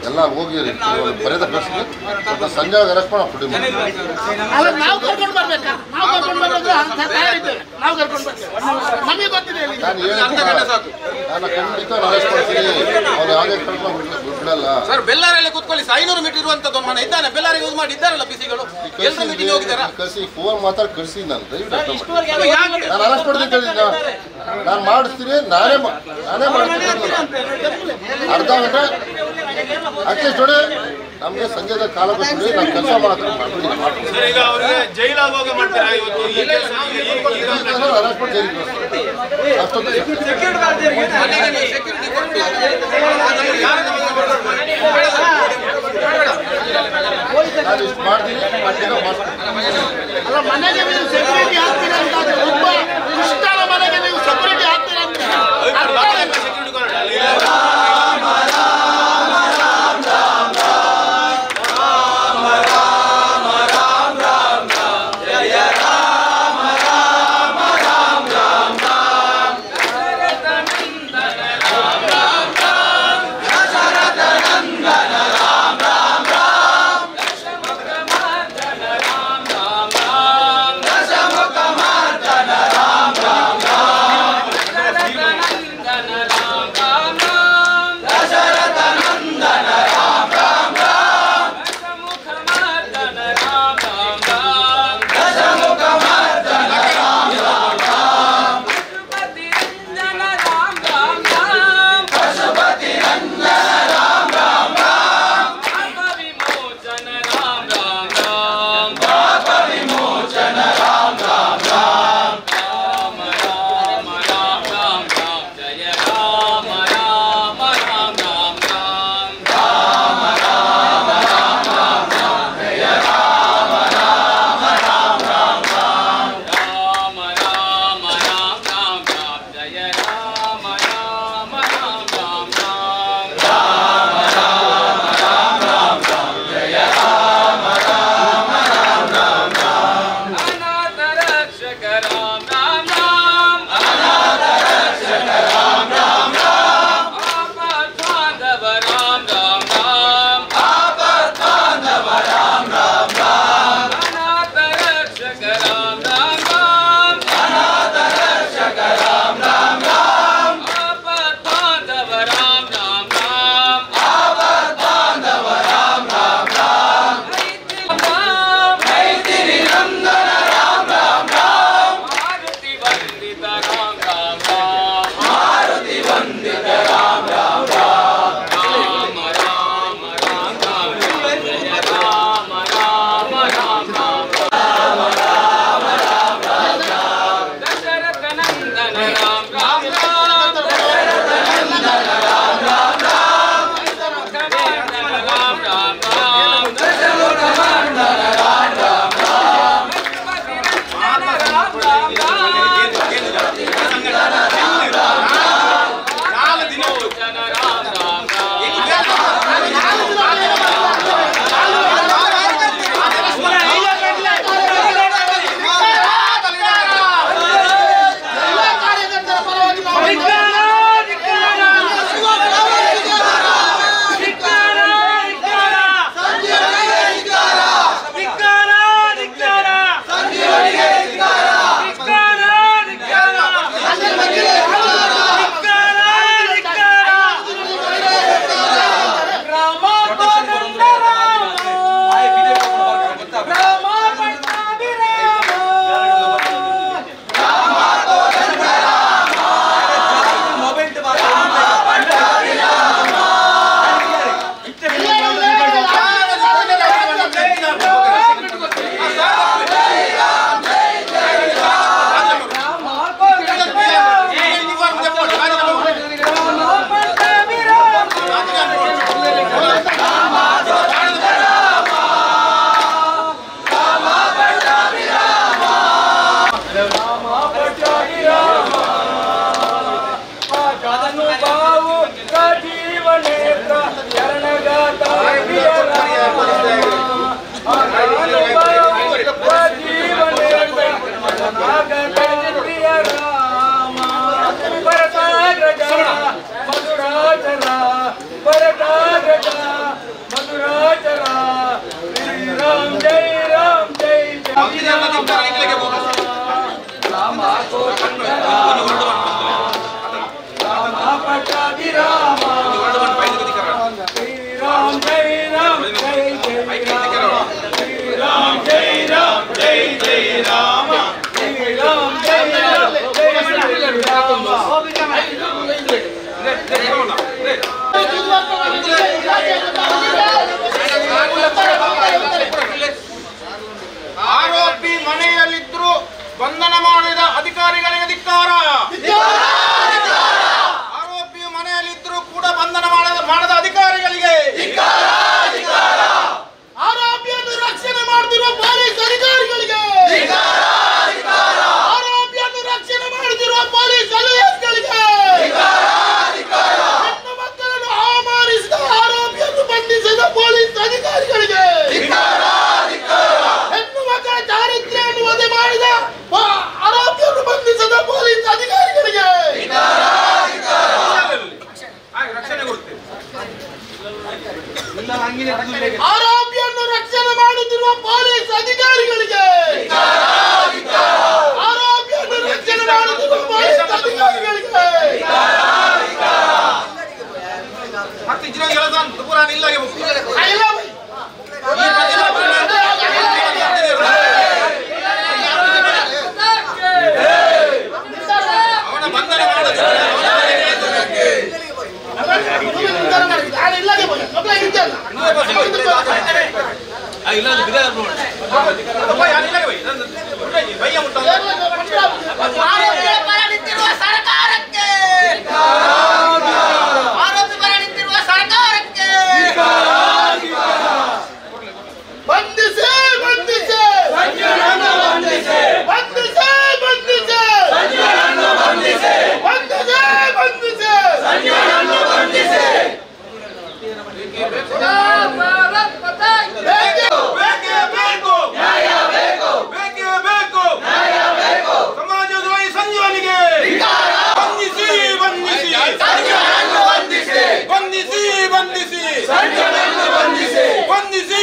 ಎಲ್ಲ ಹೋಗಿ ಬರೆದ ಕಳಿಸಿದೆ. ಸಂಜೆ ಅರೆಸ್ಟ್ ಮಾಡಿ ಪ್ರೊಡ್ಯೂಸ್ ಮಾಡಿ.
ನಾವು ಕರ್ಕೊಂಡು ಬರ್ಬೇಕಾ? ನಾವು ಕರ್ಕೊಂಡು ಬರ್ಬೇಕು. ನಾವು ಕರ್ಕೊಂಡು ಬರ್ಬೇಕು. ನಮಗೆ ಗೊತ್ತಿದೆ.
ನಾನು ನಾನು ಖಂಡಿತ ಅರೆಸ್ಟ್ ಮಾಡ್ತೀನಿ. ಅವ್ನು ಯಾವುದೇ ಕಳ್ಕೊಂಡು ಬಿಡಲ್ಲ
ಸರ್. ಬೆಲ್ಲಾರಲ್ಲಿ ಕೂತ್ಕೊಳ್ಳಿ. 500 ಮೀಟರ್ ಇರುವಂತದ್ದು ಮನೆ ಇದ್ದಾನೆ. ಬೆಲ್ಲಾರಿ ಯೂಸ್ ಮಾಡಿ ಇದ್ದಾರಲ್ಲ ಬಿಸಿಗಳು. ಎಲ್ಲರೂ ಮೀಟಿಂಗ್ ಹೋಗಿದ್ದಾರಾ?
ಕಳಿಸಿ ಫೋನ್ ಮಾತಾಡಿ ಕಳಿಸಿ. ನಾನು ದಯವಿಟ್ಟು ನಾನು ಅರೆಸ್ಟ್ ಮಾಡ್ತೀನಿ ಹೇಳಿದ್ದ. ನಾನು ಮಾಡಿಸ್ತೀನಿ. ನಾನೇ ಮಾಡ್ತೀನಿ. ಅರ್ಧ ಗಂಟೆ ಅಟ್ಲೀಸ್ಟ್ ನೋಡಿ. ನಮಗೆ ಸಂಜೆದ ಕಾಲ ಕೊಟ್ಟು ನಾನು ಕೆಲಸ ಮಾಡ್ತೀನಿ. ಅರೆಸ್ಟ್ ಮಾಡಿ ಜೈಲಿಗೆ ಅಷ್ಟೊಂದು ನಾನು ಇಷ್ಟು ಮಾಡ್ತೀನಿ.
ಅಲ್ಲ, ಮನೆಗೆ ನೀವು ಸೆಕ್ಯೂರಿಟಿ ಹಾಕ್ತೀರಾ ಅಂತ, ಒಬ್ಬ ದುಷ್ಟರ ಮನೆಗೆ ನೀವು ಸೆಕ್ಯೂರಿಟಿ ಹಾಕ್ತೀರಾ ಅಂತ
ಆರೋಪಿ ಮನೆಯಲ್ಲಿದ್ರು ಬಂಧನ ಮಾಡಿದ ಅಧಿಕಾರಿಗಳಿಗೆ ಧಿಕ್ಕಾರ. ಆರೋಪಿಯು ಮನೆಯಲ್ಲಿದ್ರು ಕೂಡ ಬಂಧನ ಮಾಡದ ಅಧಿಕಾರಿಗಳಿಗೆ
ಆರೋಪಿಯನ್ನು ರಕ್ಷಣೆ ಮಾಡುತ್ತಿರುವ ಪೊಲೀಸ್ ಅಧಿಕಾರಿಗಳಿಗೆ ಆರೋಪಿಯನ್ನು ರಕ್ಷಣೆ ಮಾಡುತ್ತಿರುವ ಪೊಲೀಸ್ ಅಧಿಕಾರಿಗಳಿಗೆ ಹೆಣ್ಣು ಮಕ್ಕಳನ್ನು ಅವಮಾನಿಸಿದ ಆರೋಪಿಯನ್ನು ಬಂಧಿಸಿದ ಪೊಲೀಸ್ ಅಧಿಕಾರಿಗಳಿಗೆ ಹೆಣ್ಣು ಮಕ್ಕಳ ಚಾರಿತ್ರ್ಯವನ್ನು ವಧೆ ಮಾಡಿದ ಆರೋಪಿಯನ್ನು ಬಂಧಿಸಿದ ಪೊಲೀಸ್ ಅಧಿಕಾರಿಗಳಿಗೆ
ರಕ್ಷಣೆ ಕೊಡ್ತೇವೆ.
ಆರೋಪಿಯನ್ನು ರಕ್ಷಣೆ ಮಾಡುತ್ತಿರುವ ಪೊಲೀಸ್ ಅಧಿಕಾರಿಗಳಿಗೆ ಆರೋಪಿಯನ್ನು ರಕ್ಷಣೆ ಮಾಡುತ್ತಿರುವ ಪೊಲೀಸ್ ಅಧಿಕಾರಿಗಳಿಗೆ
ಮತ್ತೆ ಇಜ್ರಾ ಕೆಲಸ ಪೂರ ಇಲ್ಲಾಗೆ ಹೋಗ್ತದೆ.
ಇಲ್ಲ ಬೈ.
ಅವನ ಬಂಧನ ಮಾಡೋದು
ಇಲ್ಲಾಗೆ ಬೈ. ಮಕ್ಕಳ ಇದ್ದಲ್ಲ
ನಿಂತಿರುವ ಸರ್ಕಾರಕ್ಕೆ ಆರೋಪಿ ಪರ ನಿಂತಿರುವ ಸರ್ಕಾರಕ್ಕೆ
ಬಂಧಿಸಿ ಬಂಧಿಸಿ ಬಂಧಿಸಿ ಬಂಧಿಸಿ ಬಂಧಿಸಿ
ಭಾರತ್ ಮಾತಾ ಕಿ
ಸಮಾಜದ್ರೋಹಿ ಸಂಜೀವನಿಗೆ ಬಂಧಿಸಿ ಬಂಧಿಸಿ ಬಂಧಿಸಿ ಬಂಧಿಸಿ ಬಂಧಿಸಿ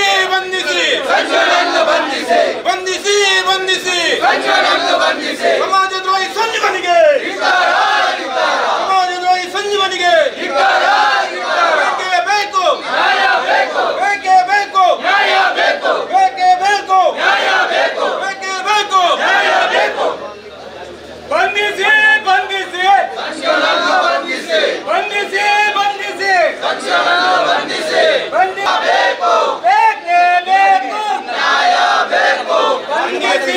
ಬಂಧಿಸಿ ಬಂಧಿಸಿ ಸಮಾಜದ್ರೋಹಿ ಸಂಜೀವನಿಗೆ ಸಮಾಜದ್ರೋಹಿ ಸಂಜೀವನಿಗೆ ಬೇಕು ಬೇಕೇ ಬೇಕು ಬೇಕೇ ಬೇಕು ಬೇಕೇ ಬೇಕು ಬಂಧಿಸಿ ಬಂಧಿಸಿ ಬಂಧಿಸಿ ಬಂಧಿಸಿ ಬೇಕೇ ಬೇಕು ಬಂಧಿಸಿ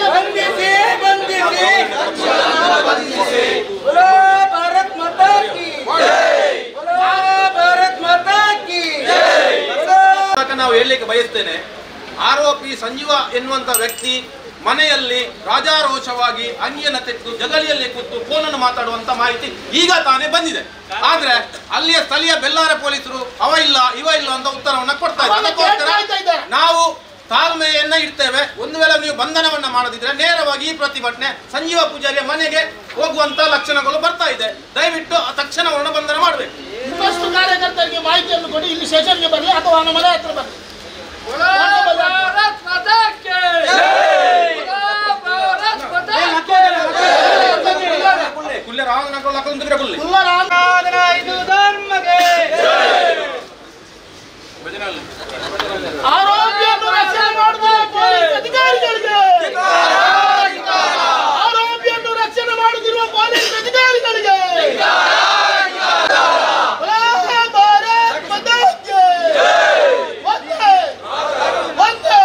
ಬಂಧಿಸಿ ಬಂಧಿಸಿ ಬಂಧಿಸಿ बोलो भारत माता की बोलो भारत माता की ನಾವು ಹೇಳಲಿಕ್ಕೆ ಬಯಸ್ತೇನೆ. ಆರೋಪಿ ಸಂಜೀವ ಎನ್ನುವಂತ ವ್ಯಕ್ತಿ ಮನೆಯಲ್ಲಿ ರಾಜಾರೋಷವಾಗಿ ಅಂಗಿಯನ್ನು ತೆಗೆದು ಜಗಲಿಯಲ್ಲಿ ಕೂತು ಫೋನನ್ನು ಮಾತಾಡುವಂತ ಮಾಹಿತಿ ಈಗ ತಾನೇ ಬಂದಿದೆ. ಆದ್ರೆ ಅಲ್ಲಿಯ ಸ್ಥಳೀಯ ಬೆಲ್ಲಾರ ಪೊಲೀಸರು ಅವ ಇಲ್ಲ ಇವ ಇಲ್ಲ ಅಂತ ಉತ್ತರವನ್ನ ಕೊಡ್ತಾ ಇದ್ದಾರೆ. ನಾವು ತಾಳ್ಮೆಯನ್ನ ಇಡ್ತೇವೆ. ಒಂದು ವೇಳೆ ನೀವು ಬಂಧನವನ್ನ ಮಾಡದಿದ್ರೆ ನೇರವಾಗಿ ಈ ಪ್ರತಿಭಟನೆ ಸಂಜೀವ ಪೂಜಾರಿಯ ಮನೆಗೆ ಹೋಗುವಂತ ಲಕ್ಷಣಗಳು ಬರ್ತಾ ಇದೆ. ದಯವಿಟ್ಟು ತಕ್ಷಣ ಅವರನ್ನು ಬಂಧನ ಮಾಡಬೇಕು.
ಇನ್ನಷ್ಟು ಕಾರ್ಯಕರ್ತರಿಗೆ ಮಾಹಿತಿಯನ್ನು ಕೊಡಿ. ಇಲ್ಲಿ ಸ್ಟೇಷನ್ಗೆ ಬರಲಿ ಅಥವಾ ಅವನ ಮನೆ ಹತ್ರ ಬರಲಿ.
ಭಾರತ್ ಮಾತಾ ಕಿ ಭಾರತ್ ಮಾತಾ
ಕುಲ್ಲೆ ರಾಮನಗರ
ಇದು ಧರ್ಮಗೆ
ಆರೋಪಿಯನ್ನು ರಕ್ಷಣೆ ಮಾಡುತ್ತಿರುವ ಪೊಲೀಸ್ ಅಧಿಕಾರಿಗಳಿಗೆ ಆರೋಪಿಯನ್ನು ರಕ್ಷಣೆ ಮಾಡುತ್ತಿರುವ ಪೊಲೀಸ್ ಅಧಿಕಾರಿಗಳಿಗೆ ಭಾರತ್ ಮಾತಾ ಕಿ ಒಂದೇ ಒಂದೇ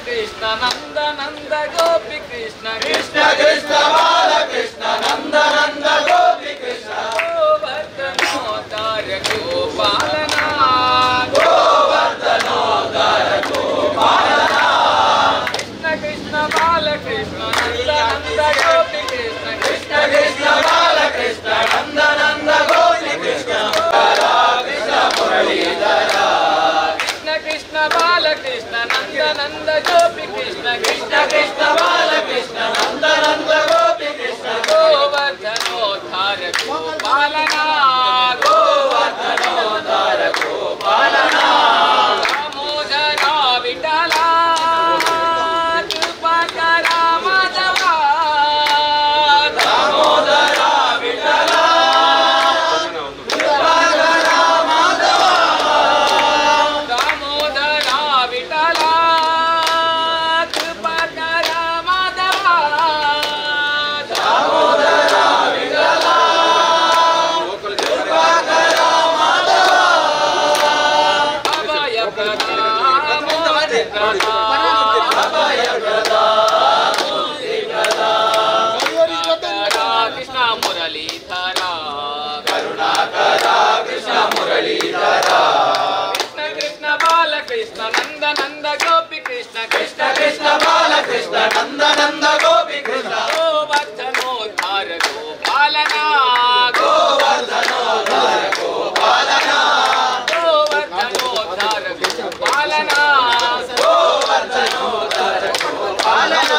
ಕೃಷ್ಣ ನಂದ ನಂದ ಗೋಪಿ ಕೃಷ್ಣ
ಕೃಷ್ಣ ಕೃಷ್ಣ ಬಾಲ ಕೃಷ್ಣ ನಂದ ನಂದ ಗೋಪಿ ಕೃಷ್ಣ
ಗೋವರ್ಧನೋದ್ಧಾರ ಗೋಪಾಲನ
ಗೋವರ್ಧನೋದ್ಧಾರ ಗೋಪಾಲನ
ಕೃಷ್ಣ ಕೃಷ್ಣ ಬಾಲ ಕೃಷ್ಣ ನಂದ ನಂದ ಗೋಪಿ ಕೃಷ್ಣ
ಕೃಷ್ಣ ಕೃಷ್ಣ ಬಾಲ ಕೃಷ್ಣ ನಂದ ನಂದ ಗೋಪಿ ಕೃಷ್ಣ ಕೃಷ್ಣ ಮುರಳೀಧರ
ಕೃಷ್ಣ ಕೃಷ್ಣ ಬಾಲ ಕೃಷ್ಣ ನಂದ ನಂದ ಗೋಪಿ ಕೃಷ್ಣ
ಕೃಷ್ಣ ಕೃಷ್ಣ ಬಾಲ ಕೃಷ್ಣ ನಂದ ನಂದ ಗೋಪಿ ಕೃಷ್ಣ
ಗೋವರ್ಧನೋದ್ಧಾರ ಗೋಪಾಲನ
ಗೋವರ್ಧನೋದ್ಧಾರ ಗೋಪಾಲನ
ದಾಮೋದರ ವಿಠಲ ಕೃಪಕರ ಮಾಧವ
ದಾಮೋದರ ವಿಠಲ ಕೃಪಕರ ಮಾಧವ
ದಾಮೋದರ ವಿಠಲ ಕೃಪಕರ ಮಾಧವ
ದಾಮೋದರ ವಿಠಲ ಕೃಪಕರ ಮಾಧವ
ಅಭಯ ಪ್ರದಾನ
ಅಭಯಪ್ರದ ಮುಕ್ತಿಪ್ರದ
ಕೃಷ್ಣ ಮುರಳೀಧರ
ಕರುಣಾಕರ ಕೃಷ್ಣ ಮುರಳೀಧರ
ಕೃಷ್ಣ ಕೃಷ್ಣ ಬಾಲ ಕೃಷ್ಣ ನಂದ ನಂದ ಗೋಪಿ ಕೃಷ್ಣ
ಕೃಷ್ಣ ಕೃಷ್ಣ ಬಾಲ ಕೃಷ್ಣ ನಂದ ನಂದ ಗೋಪಿ ಕೃಷ್ಣ
ಗೋವರ್ಧನೋದ್ಧಾರ ಗೋಪಾಲನ
ಗೋವರ್ಧನೋದ್ಧಾರ ಗೋಪಾಲನ
ಗೋವರ್ಧನೋದ್ಧಾರ ಗೋಪಾಲನ
ಗೋವರ್ಧನೋದ್ಧಾರ ಗೋಪಾಲನ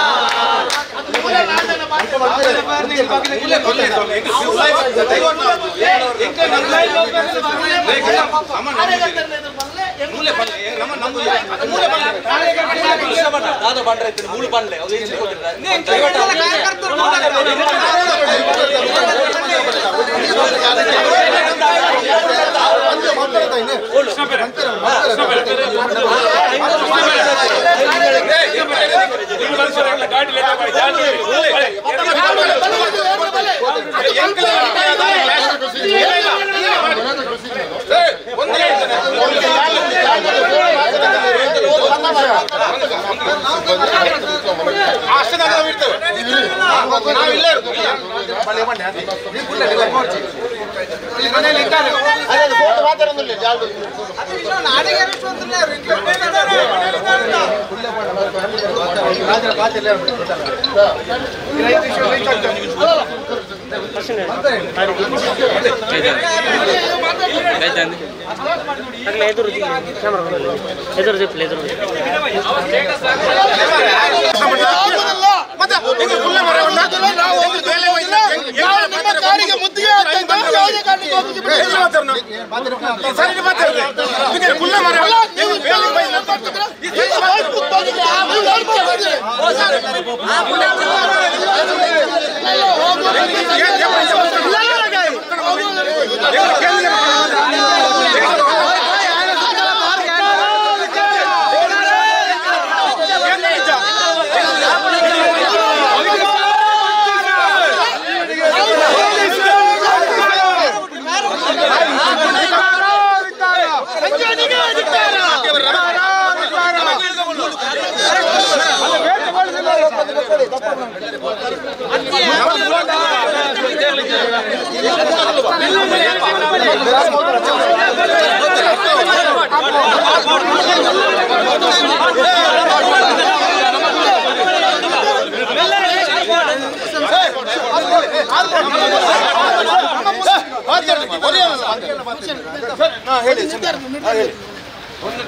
ಕಾರಿಗೆ ಮುತ್ತಿಗೆ ಯಾವುದೇ ಕಾರಣಕ್ಕೆ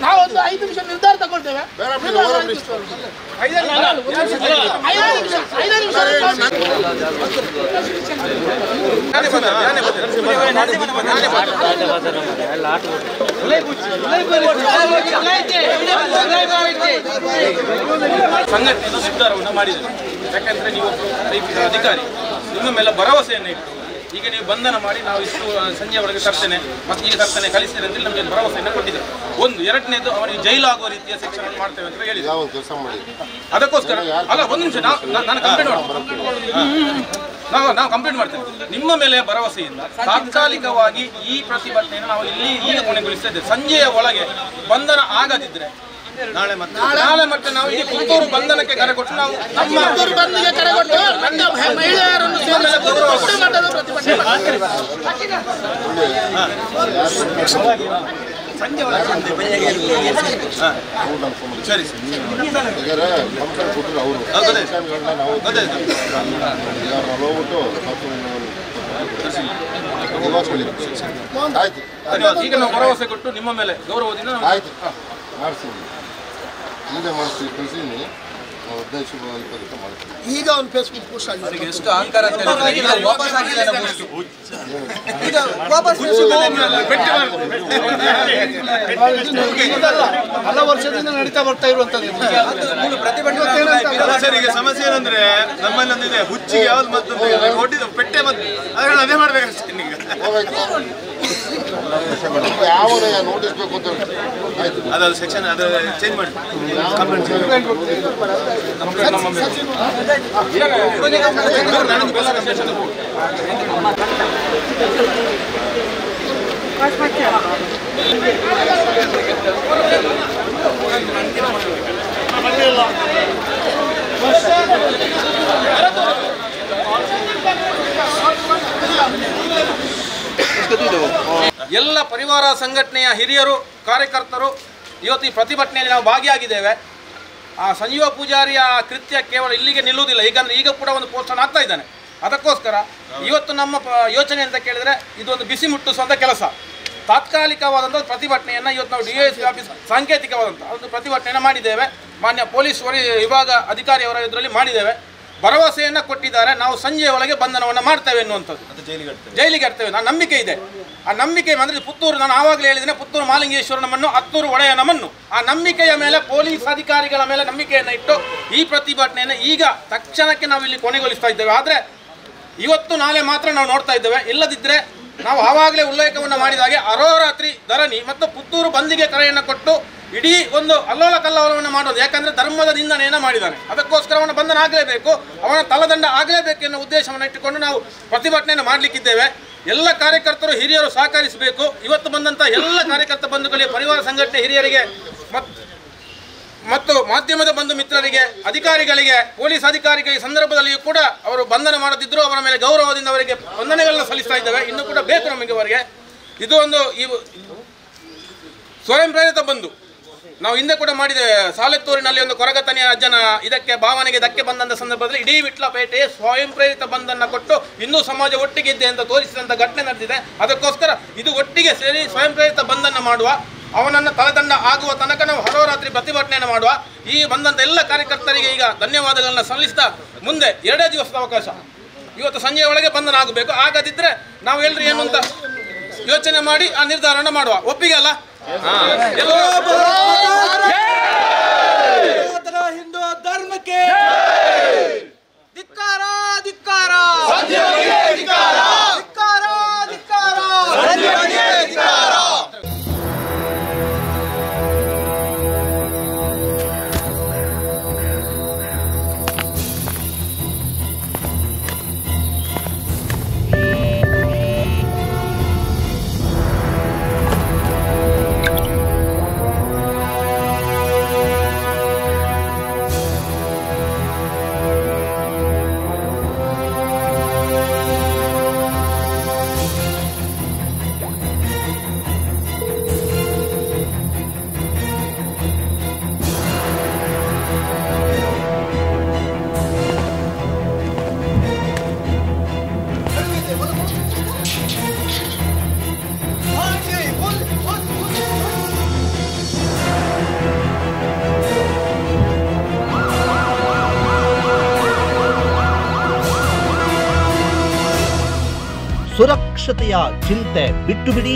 ನಾವೊಂದು 5 ನಿಮಿಷ ನಿರ್ಧಾರ ತಗೊಳ್ತೇವೆ.
ಸಂಘಟನೆಯನ್ನು ನಿರ್ಧಾರವನ್ನು ಮಾಡಿದರು. ಯಾಕಂದ್ರೆ ನೀವು ಐಪಿಎಸ್ ಅಧಿಕಾರಿ, ನಿಮ್ಮ ಮೇಲೆ ಭರವಸೆಯನ್ನು ಇಟ್ಟು ಈಗ ನೀವು ಬಂಧನ ಮಾಡಿ ನಾವು ಇಷ್ಟು ಸಂಜೆ ಒಳಗೆ ತರ್ತೇನೆ ಮತ್ತು ಈಗ ತರ್ತೇನೆ ಕಲಿಸ್ತೀರಿ ಅಂತ ನಮಗೆ ಭರವಸೆಯನ್ನು ಕೊಟ್ಟಿದ್ದಾರೆ. ಒಂದು ಎರಡನೇದು ಅವನಿಗೆ ಜೈಲಾಗುವ ರೀತಿಯ ಶಿಕ್ಷಣ ಮಾಡ್ತೇವೆ ಅಂತ ಹೇಳಿ ಅದಕ್ಕೋಸ್ಕರ ಅಲ್ಲ ಒಂದು ನಿಮಿಷ ನಾನು ಕಂಪ್ಲೇಂಟ್ ನಾವು ಕಂಪ್ಲೇಂಟ್ ಮಾಡ್ತೇವೆ. ನಿಮ್ಮ ಮೇಲೆ ಭರವಸೆಯಿಂದ ತಾತ್ಕಾಲಿಕವಾಗಿ ಈ ಪ್ರತಿಭಟನೆಯನ್ನು ನಾವು ಇಲ್ಲಿ ಈಗ ಕೊನೆಗೊಳಿಸ್ತಾ ಇದ್ದೇವೆ. ಸಂಜೆಯ ಒಳಗೆ ಬಂಧನ ಆಗದಿದ್ದರೆ ನಾಳೆ ಮತ್ತೆ ನಾವು ಈ ಪುತ್ತೂರು ಬಂಧನಕ್ಕೆ ಕರೆ ಕೊಟ್ಟು ನಾವು ನಮ್ಮ
ಪುತ್ತೂರು ಬಂದ್ಗೆ ಕರೆ ಕೊಟ್ಟು ಮಹಿಳೆಯರನ್ನು ಸೇರಿಸಿ ದೊಡ್ಡ ಮಟ್ಟದ ಪ್ರತಿಭಟನೆ
ಸರಿ ಧನ್ಯವಾದ. ಈಗ ನಾವು ಭರವಸೆ ಕೊಟ್ಟು ನಿಮ್ಮ ಮೇಲೆ ಗೌರವದಿಂದ
ಆಯ್ತು ಮಾಡಿಸ್ತೀನಿ, ಈಗ ಮಾಡಿಸ್ತೀವಿ, ಕಳಿಸಿದ್ದೀನಿ. 15-20 ಮಾಡ್ತೀನಿ.
ಈಗ ಒಂದು ಫೇಸ್ಬುಕ್ ಪೋಸ್ಟ್ ಆಗಿದೆ.
ಎಷ್ಟು ಅಹಂಕಾರ ಅಂತ ಹೇಳಿದ್ರೆ ಈಗ ವಾಪಸ್ ಆಗಿದ್ದಾನೆ post. ಈಗ ವಾಪಸ್
ಹಲ ವರ್ಷದಿಂದ ನಡೀತಾ ಬರ್ತಾ ಇರುವಂತದ್ದು
ಪ್ರತಿಭಟನೆ. ಸರ್, ಈಗ ಸಮಸ್ಯೆ ಏನಂದ್ರೆ ನಮ್ಮಲ್ಲಿ ಒಂದಿದೆ, ಹುಚ್ಚಿಗೆ ಯಾವ್ದು ಮದ್ದು ಹೊಟ್ಟಿದ್ದು ಪೆಟ್ಟೆ ಮದ್ದು, ಅದನ್ನ ಅದೇ ಮಾಡ್ಬೇಕಷ್ಟೇ.
ಯಾವ ನೋಟಿಸ್ ಬೇಕು ಅಂತ ಆಯ್ತು,
ಅದು ಸೆಕ್ಷನ್ ಅದು ಚೇಂಜ್ ಮಾಡಿ. ಎಲ್ಲ ಪರಿವಾರ ಸಂಘಟನೆಯ ಹಿರಿಯರು ಕಾರ್ಯಕರ್ತರು ಇವತ್ತು ಈ ಪ್ರತಿಭಟನೆಯಲ್ಲಿ ನಾವು ಭಾಗಿಯಾಗಿದ್ದೇವೆ. ಆ ಸಂಜೀವ ಪೂಜಾರಿಯ ಕೃತ್ಯ ಕೇವಲ ಇಲ್ಲಿಗೆ ನಿಲ್ಲುವುದಿಲ್ಲ, ಈಗ ಕೂಡ ಒಂದು ಪೋಸ್ಟನ್ನು ಹಾಕ್ತಾ ಇದ್ದಾನೆ. ಅದಕ್ಕೋಸ್ಕರ ಇವತ್ತು ನಮ್ಮ ಯೋಚನೆ ಅಂತ ಕೇಳಿದರೆ ಇದೊಂದು ಬಿಸಿ ಮುಟ್ಟಿಸುವಂಥ ಕೆಲಸ. ತಾತ್ಕಾಲಿಕವಾದಂಥ ಪ್ರತಿಭಟನೆಯನ್ನು ಇವತ್ತು ನಾವು DSP ಆಫೀಸ್ ಸಾಂಕೇತಿಕವಾದಂಥ ಒಂದು ಪ್ರತಿಭಟನೆಯನ್ನು ಮಾಡಿದ್ದೇವೆ. ಮಾನ್ಯ ಪೊಲೀಸ್ ವಿಭಾಗ ಅಧಿಕಾರಿಯವರ ಇದರಲ್ಲಿ ಮಾಡಿದ್ದೇವೆ. ಭರವಸೆಯನ್ನು ಕೊಟ್ಟಿದ್ದಾರೆ, ನಾವು ಸಂಜೆಯ ಒಳಗೆ ಬಂಧನವನ್ನು ಮಾಡ್ತೇವೆ ಎನ್ನುವಂಥದ್ದು. ಜೈಲಿಗೆ ಇರ್ತೇವೆ, ನನ್ನ ನಂಬಿಕೆ ಇದೆ. ಆ ನಂಬಿಕೆ ಅಂದರೆ ಪುತ್ತೂರು, ನಾನು ಆವಾಗಲೇ ಹೇಳಿದ್ದೇನೆ, ಪುತ್ತೂರು ಮಾಲಿಂಗೇಶ್ವರ ನಮ್ಮನ್ನು, ಹತ್ತೂರು ಒಡೆಯ ನಮ್ಮನ್ನು, ಆ ನಂಬಿಕೆಯ ಮೇಲೆ ಪೊಲೀಸ್ ಅಧಿಕಾರಿಗಳ ಮೇಲೆ ನಂಬಿಕೆಯನ್ನು ಇಟ್ಟು ಈ ಪ್ರತಿಭಟನೆಯನ್ನು ಈಗ ತಕ್ಷಣಕ್ಕೆ ನಾವು ಇಲ್ಲಿ ಕೊನೆಗೊಳಿಸ್ತಾ ಇದ್ದೇವೆ. ಆದರೆ ಇವತ್ತು ನಾಳೆ ಮಾತ್ರ ನಾವು ನೋಡ್ತಾ ಇದ್ದೇವೆ. ಇಲ್ಲದಿದ್ದರೆ ನಾವು ಆವಾಗಲೇ ಉಲ್ಲೇಖವನ್ನು ಮಾಡಿದ ಹಾಗೆ ಅಹೋರಾತ್ರಿ ಧರಣಿ ಮತ್ತು ಪುತ್ತೂರು ಬಂದಿಗೆ ಕರೆಯನ್ನು ಕೊಟ್ಟು ಇಡೀ ಒಂದು ಅಲ್ಲೋಲ ಕಲ್ಲೋಲವನ್ನು ಮಾಡೋದು. ಯಾಕಂದರೆ ಧರ್ಮದ ನಿಂದನೆಯನ್ನು ಮಾಡಿದ್ದಾನೆ, ಅದಕ್ಕೋಸ್ಕರ ಅವನ ಬಂಧನ ಆಗಲೇಬೇಕು, ಅವನ ತಲದಂಡ ಆಗಲೇಬೇಕು ಎನ್ನುವ ಉದ್ದೇಶವನ್ನು ಇಟ್ಟುಕೊಂಡು ನಾವು ಪ್ರತಿಭಟನೆಯನ್ನು ಮಾಡಲಿಕ್ಕಿದ್ದೇವೆ. ಎಲ್ಲ ಕಾರ್ಯಕರ್ತರು ಹಿರಿಯರು ಸಹಕರಿಸಬೇಕು. ಇವತ್ತು ಬಂದಂಥ ಎಲ್ಲ ಕಾರ್ಯಕರ್ತ ಬಂಧುಗಳಿಗೆ, ಪರಿವಾರ ಸಂಘಟನೆ ಹಿರಿಯರಿಗೆ ಮತ್ತು ಮಾಧ್ಯಮದ ಬಂಧು ಮಿತ್ರರಿಗೆ, ಅಧಿಕಾರಿಗಳಿಗೆ, ಪೊಲೀಸ್ ಅಧಿಕಾರಿಗಳಿಗೆ ಸಂದರ್ಭದಲ್ಲಿಯೂ ಕೂಡ ಅವರು ಬಂಧನ ಮಾಡದಿದ್ದರೂ ಅವರ ಮೇಲೆ ಗೌರವದಿಂದ ಅವರಿಗೆ ವಂದನೆಗಳನ್ನು ಸಲ್ಲಿಸ್ತಾ ಇದ್ದೇವೆ. ಇನ್ನೂ ಕೂಡ ಬೇಕು ನಮಗೆ ಅವರಿಗೆ. ಇದು ಒಂದು ಈ ಸ್ವಯಂ ಪ್ರೇರಿತ ಬಂಧು ನಾವು ಹಿಂದೆ ಕೂಡ ಮಾಡಿದ್ದೇವೆ. ಸಾಲೆತ್ತೂರಿನಲ್ಲಿ ಒಂದು ಕೊರಗತನಿಯ ಅಜ್ಜನ ಇದಕ್ಕೆ ಭಾವನೆಗೆ ಧಕ್ಕೆ ಬಂದಂಥ ಸಂದರ್ಭದಲ್ಲಿ ಇಡೀ ವಿಟ್ಲಪೇಟೆ ಸ್ವಯಂ ಪ್ರೇರಿತ ಬಂಧನ್ನು ಕೊಟ್ಟು ಹಿಂದೂ ಸಮಾಜ ಒಟ್ಟಿಗಿದ್ದೆ ಅಂತ ತೋರಿಸಿದಂಥ ಘಟನೆ ನಡೆದಿದೆ. ಅದಕ್ಕೋಸ್ಕರ ಇದು ಒಟ್ಟಿಗೆ ಸೇರಿ ಸ್ವಯಂ ಪ್ರೇರಿತ ಬಂಧನ್ನು ಮಾಡುವ, ಅವನನ್ನು ತಲೆದಂಡ ಆಗುವ ತನಕ ನಾವು ಹರೋರಾತ್ರಿ ಪ್ರತಿಭಟನೆಯನ್ನು ಮಾಡುವ. ಈ ಬಂದಂಥ ಎಲ್ಲ ಕಾರ್ಯಕರ್ತರಿಗೆ ಈಗ ಧನ್ಯವಾದಗಳನ್ನ ಸಲ್ಲಿಸ್ತಾ, ಮುಂದೆ 2 ದಿವಸದ ಅವಕಾಶ, ಇವತ್ತು ಸಂಜೆಯ ಒಳಗೆ ಬಂಧನ ಆಗಬೇಕು. ಆಗದಿದ್ದರೆ ನಾವು ಎಲ್ಲರೂ ಏನು ಅಂತ ಯೋಚನೆ ಮಾಡಿ ಆ ನಿರ್ಧಾರವನ್ನು ಮಾಡುವ. ಒಪ್ಪಿಗೆ ಅಲ್ಲ?
ಹಿಂದೂ ಧರ್ಮಕ್ಕೆ ಧಿಕ್ಕಾರ, ಧಿಕ್ಕಾರ, ಧಿಕ್ಕಾರ, ಧಿಕ್ಕಾರ.
ಸುರಕ್ಷತೆಯ ಚಿಂತೆ ಬಿಟ್ಟು ಬಿಡಿ,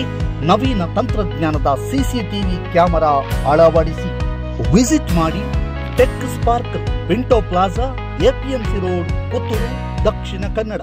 ನವೀನ ತಂತ್ರಜ್ಞಾನದ CCTV ಕ್ಯಾಮೆರಾ ಅಳವಡಿಸಿ. ವಿಸಿಟ್ ಮಾಡಿ tech spark, Pinto plaza, APMC road, Puttur, Dakshina Kannada.